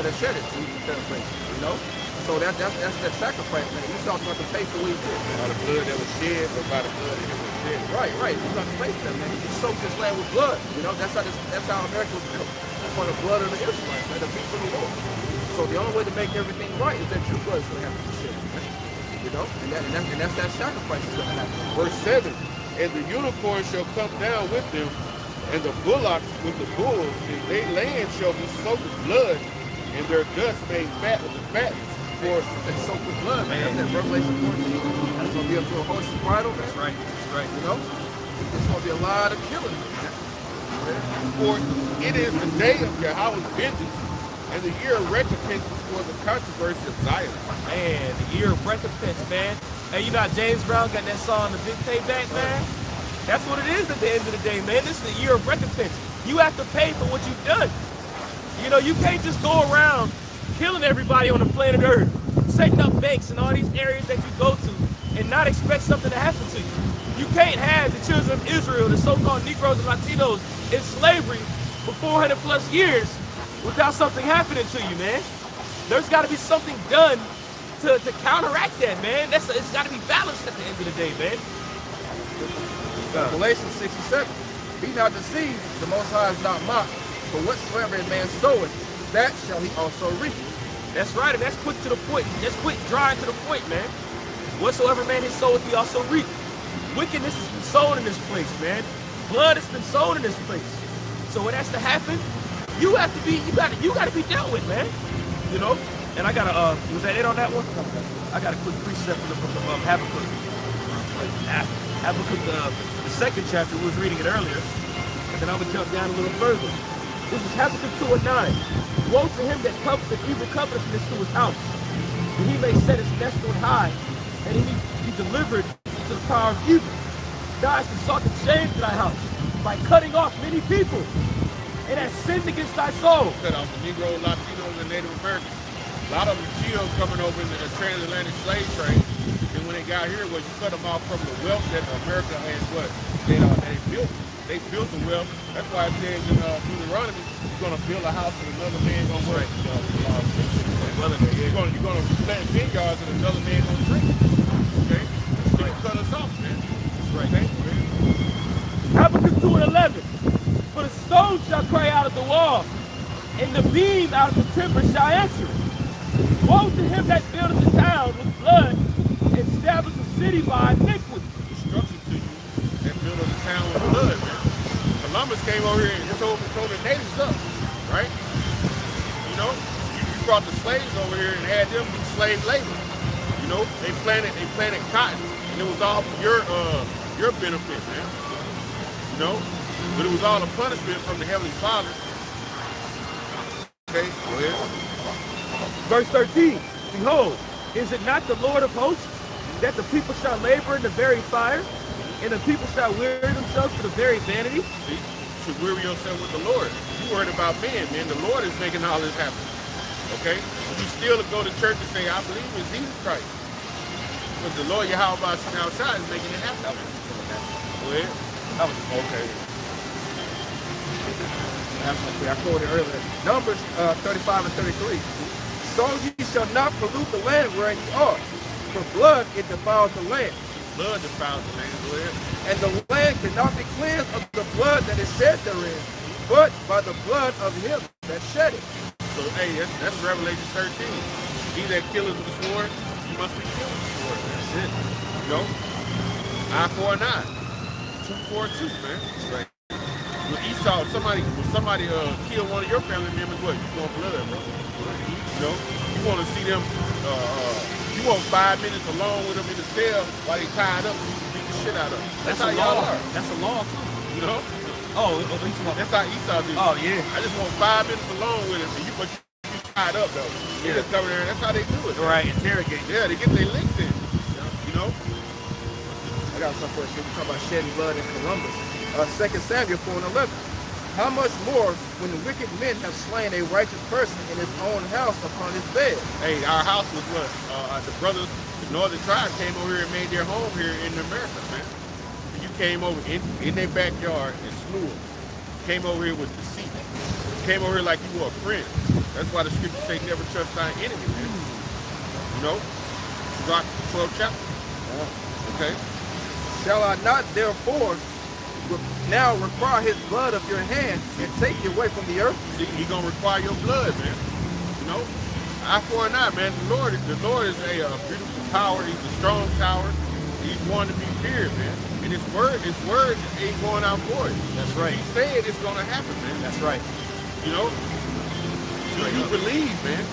Speaker 2: that shed it. You know. So that's that sacrifice, man. Esau's going to pay for what he did.
Speaker 3: By the blood that was shed, or by the blood that was shed.
Speaker 2: Right. He's going to pay for that, man. He soaked this land with blood. You know, that's how America was built. For the blood of the Israelites, man, the people of the Lord. So the only way to make everything right is that your blood is going to have to be shed. Man. You know, and that's that sacrifice is going to happen.
Speaker 3: Verse 7, and the unicorn shall come down with them, and the bullocks with the bulls, and their land shall be soaked with blood, and their dust made fat with the fatness.
Speaker 2: For it's soaked with blood, man. That's that Revelation 14. That's going to be up to a horse's bridle, man.
Speaker 1: That's right.
Speaker 2: You know, it's going to be a lot of killing.
Speaker 3: For it is the day of Yahweh's vengeance, and the year of recompense for the controversy of Zion.
Speaker 1: Man, the year of recompense, man. Hey, you know how James Brown got that song, The Big Payback, man? That's what it is at the end of the day, man. This is the year of recompense. You have to pay for what you've done. You know, you can't just go around killing everybody on the planet Earth, setting up banks in all these areas that you go to, and not expect something to happen to you. You can't have the children of Israel, the so-called Negroes and Latinos, in slavery for 400 plus years without something happening to you, man. There's got to be something done to counteract that, man. It's got to be balanced at the end of the day, man.
Speaker 2: Galatians 6:7. Be not deceived, the Most High is not mocked. For whatsoever a man soweth, that shall he also reap.
Speaker 1: That's right, and that's quick to the point. That's quick, dry to the point, man. Whatsoever man he soweth, he also reap. Wickedness has been sown in this place, man. Blood has been sown in this place. So what has to happen? You got to be dealt with, man. You know. And I got was that it on that one? I got a quick precept from the book of Habakkuk. Habakkuk, the second chapter, we was reading it earlier. And then I'm going to jump down a little further. This is Habakkuk 2:9. Woe to him that coveteth evil covetousness to his house, that he may set his nest on high, and he be delivered to the power of evil. Thou hast sought shame to thy house by cutting off many people, and hast sinned against thy soul.
Speaker 3: Cut off the Negro, Latinos, and Native Americans. A lot of them killed coming over in the transatlantic slave trade. And when they got here, you cut them off from the wealth that America has they built. They built the wealth. That's why it says in Deuteronomy, you're going to build a house and another man going to work. You're going to plant vineyards and another man going to drink. Okay? They cut us off, man. That's right. Okay?
Speaker 1: Habakkuk 2:11. For the stone shall cry out of the wall, and the beam out of the timber shall answer it. Woe to him that buildeth the town with blood, and establish the city by iniquity.
Speaker 3: Destruction to you that built the town with blood, man. Columbus came over here and told the natives up, right? You know, you brought the slaves over here and had them do slave labor. You know, they planted cotton, and it was all for your benefit, man. You know, but it was all a punishment from the Heavenly Father. Okay, go ahead.
Speaker 1: Verse 13. Behold, is it not the Lord of hosts, that the people shall labor in the very fire, and the people shall weary themselves to the very vanity?
Speaker 3: See, you should weary yourself with the Lord. You worried about men, man. The Lord is making all this happen. Okay? But you still go to church and say, I believe in Jesus Christ. But the Lord Yahweh outside is making it happen. Go ahead.
Speaker 2: That was okay. I quoted earlier. Numbers 35 and 33. So ye shall not pollute the land wherein ye are, for blood it defiles the land.
Speaker 3: Blood defiles the land, go ahead.
Speaker 2: And the land cannot be cleansed of the blood that is shed therein, but by the blood of him that shed it.
Speaker 3: So, hey, that's Revelation 13. He that killeth with the sword, he must be killed with the sword. That's it. You know? Eye for an eye. Tooth for a tooth, man. That's right. When Esau, somebody kill one of your family members, what? You want blood, bro? You know? You want to see them, you want 5 minutes alone with them in the cell while they tied up and you beat the shit out of them. That's how y'all are.
Speaker 1: That's a law, too.
Speaker 3: You know? That's how Esau did.
Speaker 1: Oh, yeah.
Speaker 3: I just want 5 minutes alone with him, but you tied up, though. They just come there, that's how they do it.
Speaker 1: Right, interrogate.
Speaker 3: Yeah, they get their links in. You know?
Speaker 2: I got something for you. We talk about shedding blood in Columbus. 2 Samuel 4:11. How much more when the wicked men have slain a righteous person in his own house upon his bed?
Speaker 3: Hey, our house was what? The brothers, the northern tribe came over here and made their home here in America, man. You came over in their backyard and slew them. Came over here with deceit. Came over here like you were a friend. That's why the scripture say never trust thy enemy, man. You know? Mark 12 chapter. Okay.
Speaker 2: Shall I not therefore now require his blood of your hand and take you away from the earth?
Speaker 3: See, he gonna require your blood, man. You know? Eye for an eye, man. The Lord is a beautiful tower. He's a strong tower. He's one to be feared, man. And his word ain't going out for it.
Speaker 1: That's right.
Speaker 3: He said it's gonna happen, man.
Speaker 1: That's right.
Speaker 3: You know? You believe, man.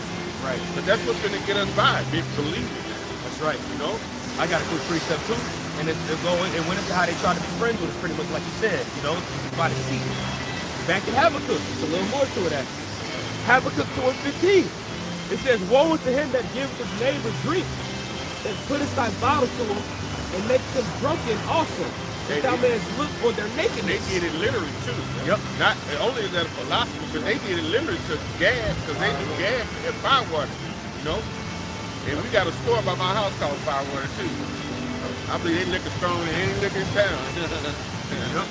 Speaker 1: Right.
Speaker 3: But that's what's gonna get us by, believing, man.
Speaker 1: That's right.
Speaker 3: You know?
Speaker 1: I got a quick precept too, and it went into how they try to be friends with us, pretty much like you said, you know, by the seat. Back in Habakkuk, it's a little more to it actually. Habakkuk 2:15. It says, woe unto him that giveth his neighbor drink, that putteth thy bottle to him, and makes him drunken also. That thou mayest look on their nakedness.
Speaker 3: They did it literally too.
Speaker 1: Yep.
Speaker 3: Not only is that a philosophy, but they did it literally to gas, because they do gas and firewater, you know? And we got a store by my house called Firewater too. I believe they liquor stronger than any liquor in town.
Speaker 1: Yep.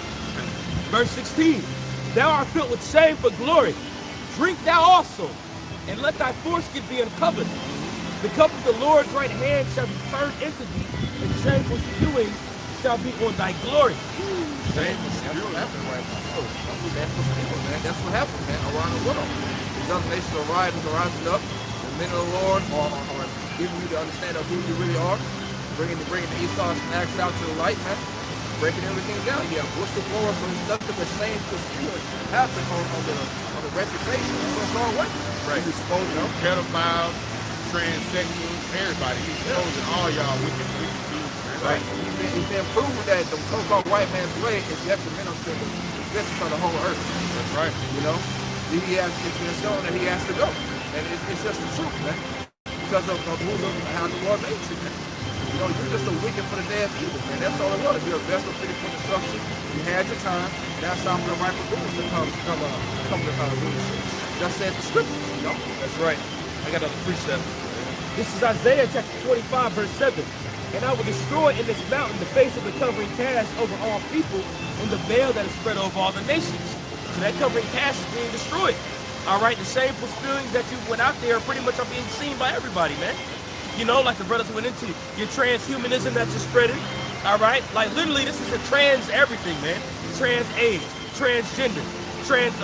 Speaker 1: Verse 16. Thou art filled with shame for glory. Drink thou also, and let thy foreskin be uncovered. The cup of the Lord's right hand shall be turned into thee, and shameful doing shall be on thy glory.
Speaker 2: That's what happened right now. That's what happened, man, around the world. These other nations are rising up. The men of the Lord are giving you the understanding of who you really are, bringing the Esau snacks out to the light, man, breaking everything down. Yeah, what's the floor? So there's nothing but shameful spirit happening on the reputation of so-called white.
Speaker 3: Right.
Speaker 2: He's exposing them.
Speaker 3: Pedophiles, transsexuals, everybody. He's exposing all y'all wicked people, man.
Speaker 2: Right. He's been proving that the so-called white man's way is detrimental to the existence of the whole earth.
Speaker 3: That's right.
Speaker 2: You know, it's been shown that he has to go, and it's just the truth, man. Because of how the Lord made you, man. You know, you're just a wicked for the damn evil, man. That's all it was. You're a vessel fitted for destruction. You had your time. Now it's time for the rightful rulers to come to leadership. Just said the scripture, you know.
Speaker 1: That's right. I got another precept. This is Isaiah chapter 25, verse 7. And I will destroy in this mountain the face of the covering cast over all people, and the veil that is spread over all the nations. So that covering cast is being destroyed. All right, the shameful feelings that you went out there pretty much are being seen by everybody, man. You know, like the brothers went into your transhumanism that you're spreading. All right, like literally, this is a trans everything, man. Trans age, transgender, trans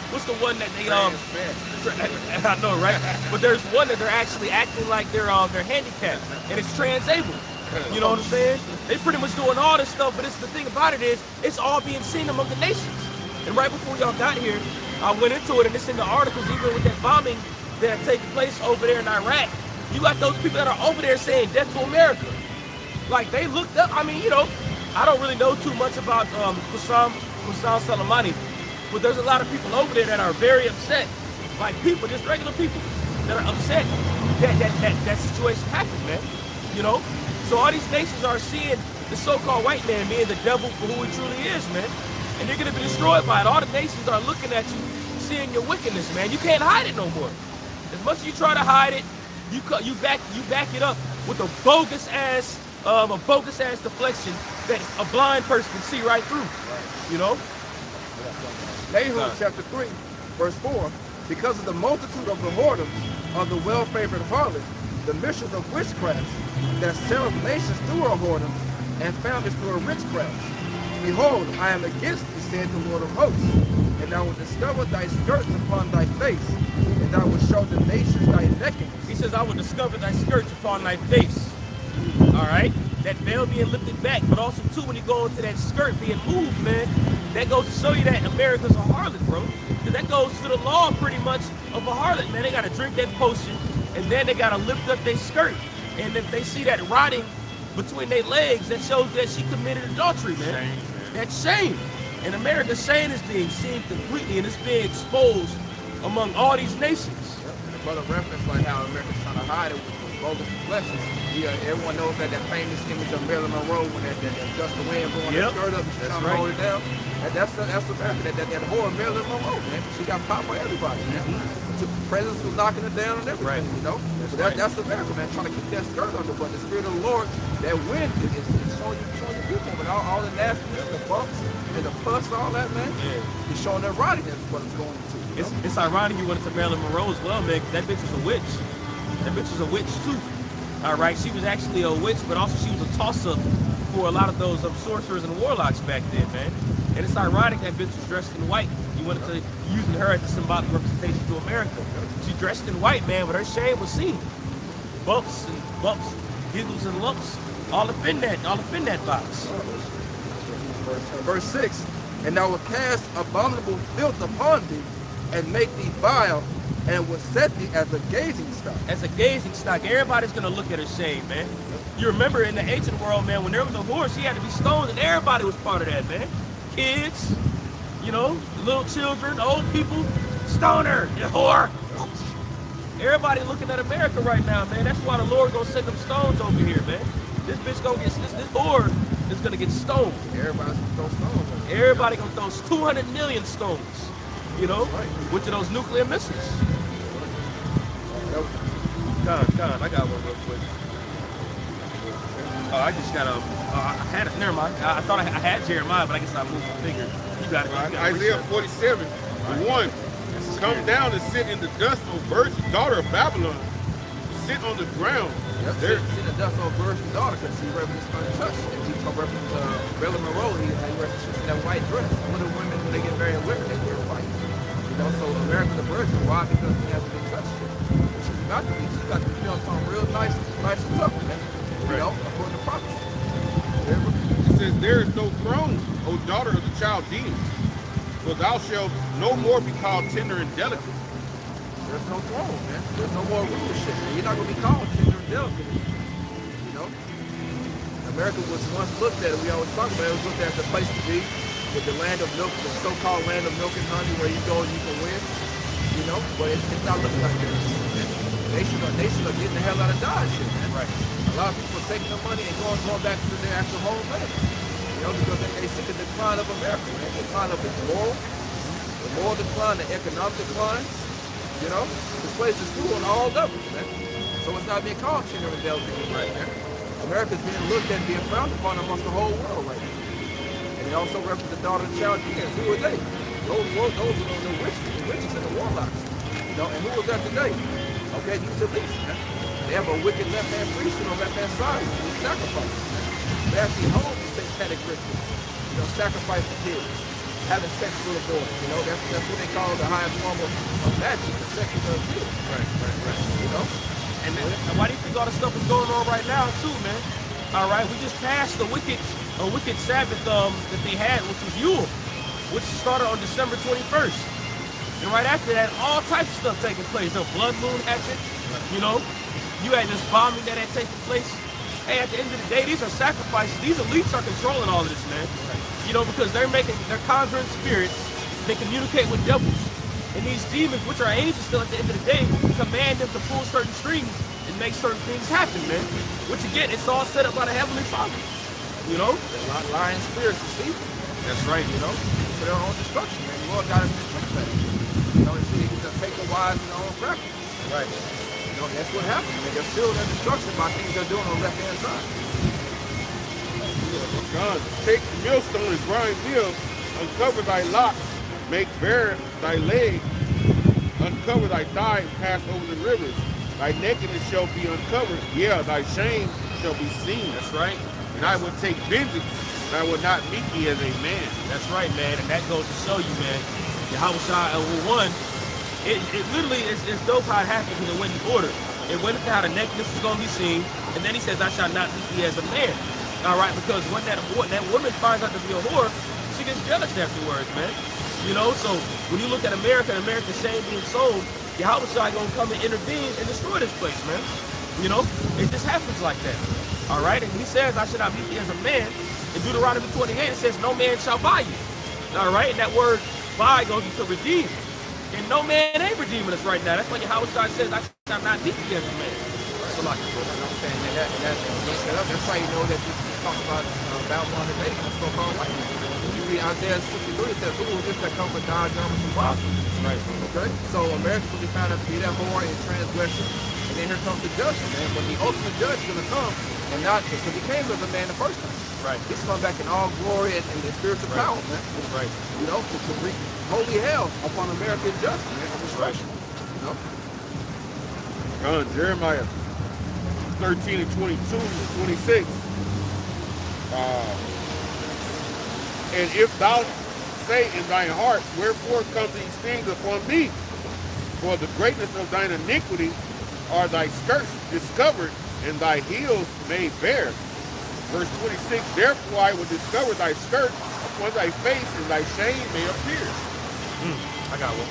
Speaker 1: what's the one that they I know, right? But there's one that they're actually acting like they're handicapped, and it's transabled. You know what I'm saying? They pretty much doing all this stuff, but the thing about it is, it's all being seen among the nations. And right before y'all got here, I went into it, and it's in the articles, even with that bombing that had taken place over there in Iraq. You got those people that are over there saying death to America. Like, they looked up, I mean, you know, I don't really know too much about Qasem Soleimani, but there's a lot of people over there that are very upset. Like people, just regular people that are upset that situation happened, man. You know? So all these nations are seeing the so-called white man being the devil for who he truly is, man. And they're gonna be destroyed by it. All the nations are looking at you, seeing your wickedness, man. You can't hide it no more. As much as you try to hide it, you back it up with a bogus ass deflection that a blind person can see right through. You know?
Speaker 2: Nahum chapter 3, verse 4. Because of the multitude of the whoredoms of the well-favored harlot, the missions of witchcraft, that serve nations through her whoredoms, and families through her witchcraft. Behold, I am against thee, said the Lord of hosts, and I will discover thy skirts upon thy face, and I will show the nations thy nakedness.
Speaker 1: He says, I will discover thy skirts upon thy face. All right? That veil being lifted back, but also, too, when you go into that skirt being moved, man, that goes to show you that America's a harlot, bro. Because that goes to the law, pretty much, of a harlot, man. They got to drink that potion, and then they got to lift up their skirt. And if they see that rotting between their legs, that shows that she committed adultery, man.
Speaker 3: Shame, man.
Speaker 1: That's shame. And America's shame is being seen completely, and it's being exposed among all these nations.
Speaker 2: And the brother referenced like how America's trying to hide it with bogus reflections. Yeah, everyone knows that famous image of Marilyn Monroe when that gust of wind blowing her skirt up and she's trying to hold it down. And that's the America, that whore Marilyn Monroe, man. She got power for everybody, man. Presidents was knocking it down and everything,
Speaker 1: Right.
Speaker 2: you know. That's America, man, trying to keep that skirt under. But the Spirit of the Lord, that wind is showing you people, and all the nastiness, the bumps, and the pus, and all that, man.
Speaker 1: Yeah.
Speaker 2: He's showing that rotting is what it's going to. You know?
Speaker 1: It's ironic you went to Marilyn Monroe as well, man, 'cause that bitch was a witch. That bitch was a witch too. All right, she was actually a witch, but also she was a toss-up for a lot of those sorcerers and warlocks back then, man. And it's ironic that bitch was dressed in white. You wanted to using her as a symbolic representation to America. She dressed in white, man, but her shame was seen. Bumps, giggles and lumps, all up in that box.
Speaker 2: Verse 6, and I will cast abominable filth upon thee, and make thee vile, and will set thee as a gazing stock.
Speaker 1: As a gazing stock, everybody's gonna look at her shame, man. You remember in the ancient world, man, when there was a whore, she had to be stoned, and everybody was part of that, man. Kids, you know, little children, old people, stone her, you whore. Everybody looking at America right now, man. That's why the Lord gonna send them stones over here, man. This bitch gonna get, this whore is gonna get stoned.
Speaker 2: Everybody's gonna throw stones.
Speaker 1: Everybody gonna throw 200 million stones, you know,
Speaker 2: Right.
Speaker 1: with those nuclear missiles. God, I got one real quick. Oh, I just got I had it, never mind. I thought I had Jeremiah, but I guess I moved my finger. You got it. You got it.
Speaker 3: Isaiah 47, the one, come down and sit in the dust, O virgin daughter of Babylon. Sit on the ground.
Speaker 2: Yep,
Speaker 3: There,
Speaker 2: see the dust on Virgin daughter, because he referenced untouched. And he referenced Marilyn Monroe, he referenced that white dress. Some of the women, when they get married women, they wear white. You know, so America's a virgin. Why? Because he hasn't been touched yet. She's got to be. She's got to be on something real nice and tough, man. You know, according to prophecy.
Speaker 3: it says, there is no throne, O daughter of the Chaldeans, for thou shalt no more be called tender and delicate.
Speaker 2: There's no throne, man. There's no more rulership. You're not going to be called tender and delicate. You know? America was once looked at, we always talk about it, was looked at as a place to be, with the land of milk, the so-called land of milk and honey, where you go and you can win. You know? But it's not looking like that. Nation are getting the hell out of Dodge shit, man.
Speaker 1: Right.
Speaker 2: A lot of people are taking the money and going back to their actual homeland. You know, because they see the decline of America, man. The decline of its the moral decline, the economic decline. You know, this place is through on all levels, man. So it's not being called tender and delicate right now. America's being looked at, being frowned upon amongst the whole world right now. And they also represent the daughter of the Chaldeans. Who are they? Those are the witches and the warlocks. You know, and who was that today? Okay, these elites, man. They have a wicked left-hand priest on the left-hand side with sacrifices, man. They actually hold satanic rituals. You know, sacrifice for kids. Having sex with a boy, you know, that's what they call the highest form of magic, the sex with a kid.
Speaker 1: Right.
Speaker 2: You know?
Speaker 1: And why do you think all this stuff is going on right now too, man? All right, we just passed a wicked Sabbath that they had, which was Yule, which started on December 21st. And right after that, all types of stuff taking place. The blood moon happened, you know. You had this bombing that had taken place. Hey, at the end of the day, these are sacrifices. These elites are controlling all of this, man. You know, because they're conjuring spirits. They communicate with devils. And these demons, which are angels still at the end of the day, command them to pull certain strings and make certain things happen, man. Which again, it's all set up by the Heavenly Father. You know?
Speaker 2: Lying spirits deceive.
Speaker 1: That's right,
Speaker 2: You know? For their own destruction, man. You all got to be tricked at. You know, you just take the wise in their own practice.
Speaker 1: right.
Speaker 2: You know, that's what happens, man. They're still their destruction by things they're doing on the left-hand side.
Speaker 3: God, take the millstone and grind meal, uncover thy locks, make bare thy legs, uncover thy thigh, and pass over the rivers. Thy nakedness shall be uncovered, yeah, thy shame shall be seen.
Speaker 1: That's right.
Speaker 3: And I will take vengeance, and I will not meet thee as a man.
Speaker 1: That's right, man. And that goes to show you, man. Yahweh Shai, one, it literally is dope how it happened because it went in order. It went into how the nakedness is going to be seen, and then he says, I shall not meet thee as a man. All right, because when that woman finds out to be a whore, she gets jealous afterwards, man. You know, so when you look at America and American shame being sold, Yahweh Shai gonna come and intervene and destroy this place, man. You know, it just happens like that. All right, and he says, I should not meet thee as a man. In Deuteronomy 28, it says, no man shall buy you. All right, and that word buy goes into redeem. And no man ain't redeeming us right now. That's why Yahweh Shai says, I shall not meet thee as a man. So So like,
Speaker 2: You know what I'm saying? That's how you know that this is talking about Babylon the Great, the so-called white man. When you read Isaiah 63, it says, who was this that come for God, Germans, and Boston?
Speaker 1: right.
Speaker 2: Okay? So America will be found out to be that whore and transgression. And then here comes the judgment, man. When the ultimate judge is going to come, and not because he came as a man the first time.
Speaker 1: Right.
Speaker 2: He's coming back in all glory and the spiritual power, man.
Speaker 1: Right.
Speaker 2: You know, to wreak holy hell upon American justice, man, and destruction. You know?
Speaker 3: Jeremiah 13 and 22 and 26. And if thou say in thine heart, wherefore come these things upon me? For the greatness of thine iniquity are thy skirts discovered, and thy heels made bare. Verse 26, therefore I will discover thy skirt upon thy face, and thy shame may appear.
Speaker 1: I got one.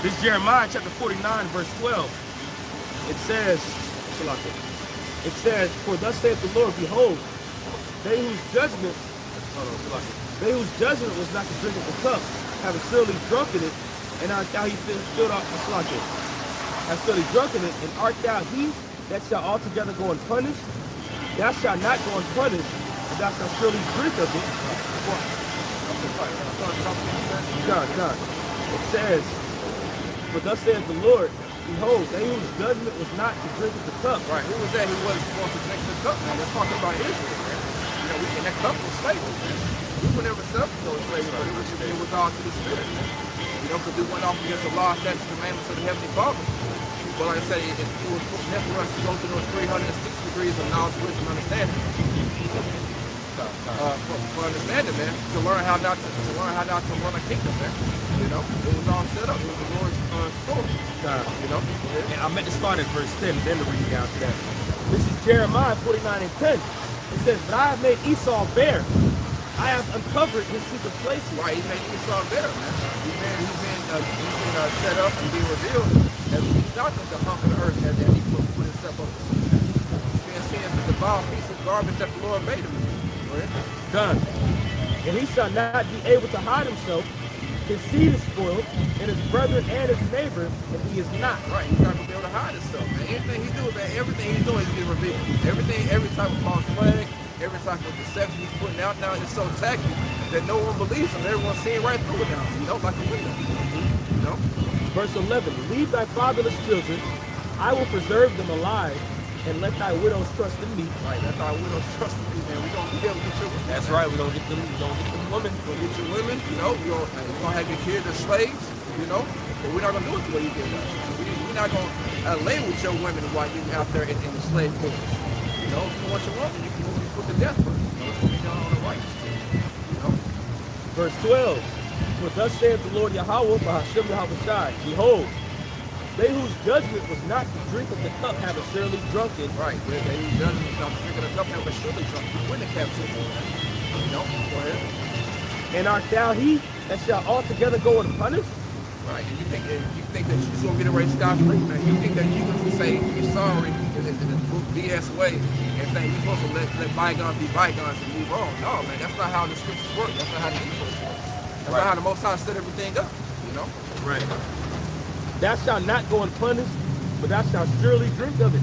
Speaker 1: This is Jeremiah chapter 49, verse 12. It says, for thus saith the Lord, behold, they whose judgment was not to drink of the cup, have surely drunken it, and art thou he filled out the slaughter. Have surely drunken it, and art thou he that shall altogether go unpunished? Thou shalt not go unpunished, and thou shalt surely drink of it. God. It says, for thus saith the Lord, behold, they whose judgment was not to drink of the cup.
Speaker 2: Right. Who was that who wasn't supposed to drink the cup, man? Let's talk about Israel, man. You know, and that cup was slavery, man. We were never subject to slavery, but it was all to the Spirit, man. You know, because we went off against the law, statutes, commandments of the Heavenly Father. But like I said, it was necessary for us to go through those 360 degrees of knowledge, wisdom, and understanding. For understanding, man, to learn how not to run a kingdom, man. You know, it was all set up. It was the Lord's story. You know,
Speaker 1: and I meant to start at verse 10, then to read down to that. This is Jeremiah 49 and 10. It says, but I have made Esau bare. I have uncovered his secret places.
Speaker 2: Right, he made Esau bare, man. He's been set up and being revealed as he's not going to humble the earth as he put himself up. He's been seen as the vile piece of garbage that the Lord made him. Right?
Speaker 1: Done. And he shall not be able to hide himself. His seed is spoiled, and his brother and his neighbor, and he is not.
Speaker 2: Right, he's not going to be able to hide himself, man. Anything he do, man, everything he's doing is being revealed. Every type of false flag, every type of deception he's putting out now is so tacky that no one believes him. Everyone's seeing right through it now, you know, like a window. You know?
Speaker 1: Verse 11, leave thy fatherless children, I will preserve them alive, and let thy widows trust in me.
Speaker 2: Right, let thy widows trust in me, man. We don't get your women.
Speaker 1: That's right, we don't get them women.
Speaker 2: We don't get your women, you know. We're gonna have your kids as slaves, you know. But we're not gonna do it the way you did us. We're not gonna lay with your women while you're out there in the slave quarters. You know, if you want your woman, you can put to death for it. You know, it's gonna be done on the righteous team. You know.
Speaker 1: Verse 12, for thus saith the Lord Yahweh, Bahashem Yahweh, behold, they whose judgment was not to drink of the cup have surely drunken.
Speaker 2: Right, they whose judgment was not to drink of the cup have surely drunken. We're in the captivity. You know, go ahead.
Speaker 1: And art thou he that shall altogether go unpunished?
Speaker 2: Right, and you think that you're just gonna get away scot-free, man. You think that you can say you're sorry in the BS way and think you're supposed to let bygones be bygones and move on. No, man, that's not how the scriptures work. That's not how the ethos works. That's not how the Most High set everything up, you know?
Speaker 1: Right. Thou shalt not go unpunished, but thou shalt surely drink of it.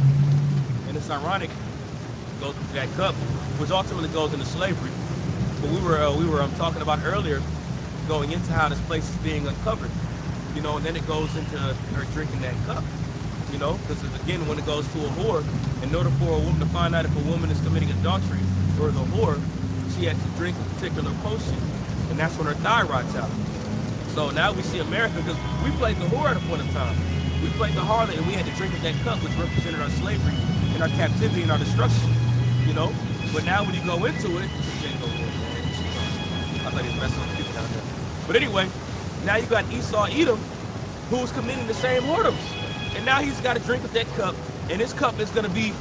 Speaker 1: And it's ironic, it goes into that cup, which ultimately goes into slavery. But we were talking about earlier, going into how this place is being uncovered, you know, and then it goes into her drinking that cup, you know, because again, when it goes to a whore, in order for a woman to find out if a woman is committing adultery or the whore, she has to drink a particular potion, and that's when her thyroid's out. So now we see America, because we played the whore at a point in time. We played the harlot, and we had to drink of that cup, which represented our slavery and our captivity and our destruction, you know. But now when you go into it, I thought he was messing with people down there. But anyway, now you got Esau Edom, who's committing the same whoredoms. And now he's got to drink of that cup, and this cup is going to be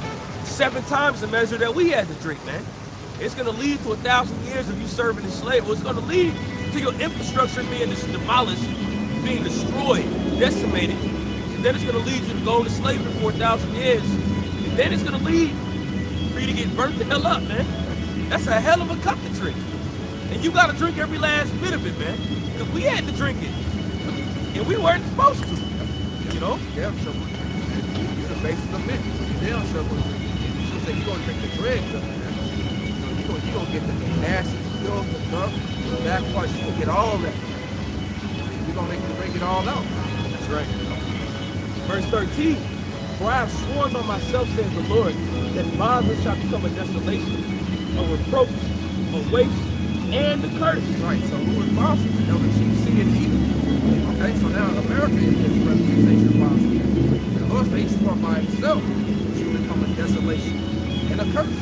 Speaker 1: 7 times the measure that we had to drink, man. It's going to lead to 1,000 years of you serving as slave. It's going to lead to your infrastructure being demolished, being destroyed, decimated. And then it's going to lead you to go into slavery for 1,000 years. And then it's going to lead for you to get burnt the hell up, man. That's a hell of a cup to drink. And you got to drink every last bit of it, man. Because we had to drink it. And we weren't supposed to, you know?
Speaker 2: Yeah, so bases of mint. So you damn sure she'll say you're gonna drink the dregs of it. You're gonna get the nasty, filth, the gunk, the back part, you're gonna get all that. You're gonna make you drink it all out.
Speaker 1: That's right. Verse 13. For I have sworn by myself, says the Lord, that Basra shall become a desolation, a reproach, a waste, and a curse.
Speaker 2: Right, so who is Basra? WWC and Edom. Okay, so now America is the representation of Basra. The Lord says he swore by himself that you become a desolation and a curse.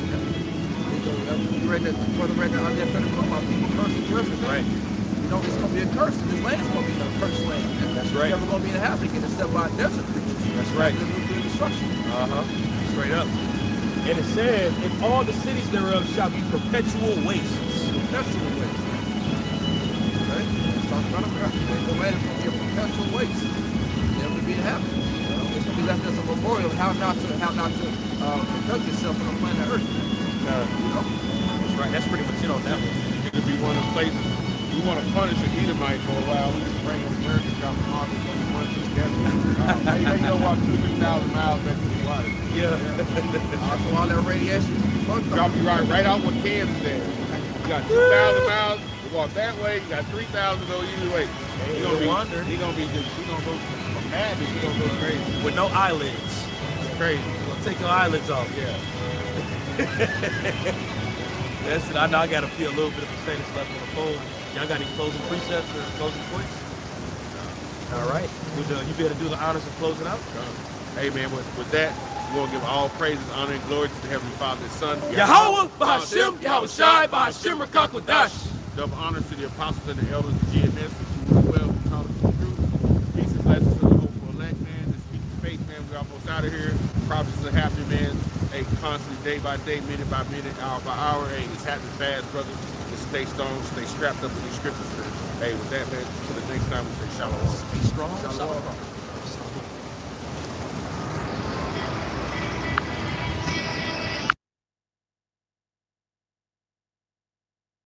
Speaker 2: You read that, Brother read that Isaiah 34 about people cursing Jerusalem.
Speaker 1: Right.
Speaker 2: You know, it's going to be a curse. This land's going to be a cursed land.
Speaker 1: That's right.
Speaker 2: It's never going to be inhabited except by desert creatures.
Speaker 1: That's right.
Speaker 2: Nuclear destruction.
Speaker 1: Straight up. And it says, and all the cities thereof shall be perpetual wastes.
Speaker 2: Perpetual waste. Okay? It's talking about America. The land is going to be a perpetual waste. Never be inhabited. It's going to be left as a memorial of how not to conduct yourself on the planet Earth. You know?
Speaker 1: That's right. That's pretty much it on that one.
Speaker 3: It could be one of the places we want to punish an Edomite for a while. We just bring them American drop them off and punch them together. They go walk 2,000 miles back to the water.
Speaker 1: Yeah.
Speaker 2: Also, all that radiation.
Speaker 3: Drop you right out with Kansas there. You got 2,000 miles. You walk that way. You got 3,000 go either way. He gonna go mad. He gonna go crazy
Speaker 1: with no eyelids.
Speaker 3: It's crazy.
Speaker 1: You're gonna take your eyelids off.
Speaker 3: Yeah.
Speaker 1: That's it. I know I got to feel a little bit of percentage left on the phone. Y'all got any closing precepts or closing points? All right. You better do the honors of closing out.
Speaker 3: Hey, man, with that, we want to give all praises, honor, and glory to the Heavenly Father and Son.
Speaker 1: Yahweh, Bahashim, Yahweh Shai, Bahashim, Rakakwadash.
Speaker 3: Double honors to the apostles and the elders of GMS, who were well taught us the truth. Peace and blessings to the hopeful elect, man. Just keep the faith, man. We're almost out of here. Prophecies are happening, man. Hey, constantly, day by day, minute by minute, hour by hour. Hey, it's happening fast, brothers. Just stay strong, stay strapped up with these scriptures. Hey, with that, man, until the next time, we say shalom.
Speaker 1: Be strong.
Speaker 2: Shalom.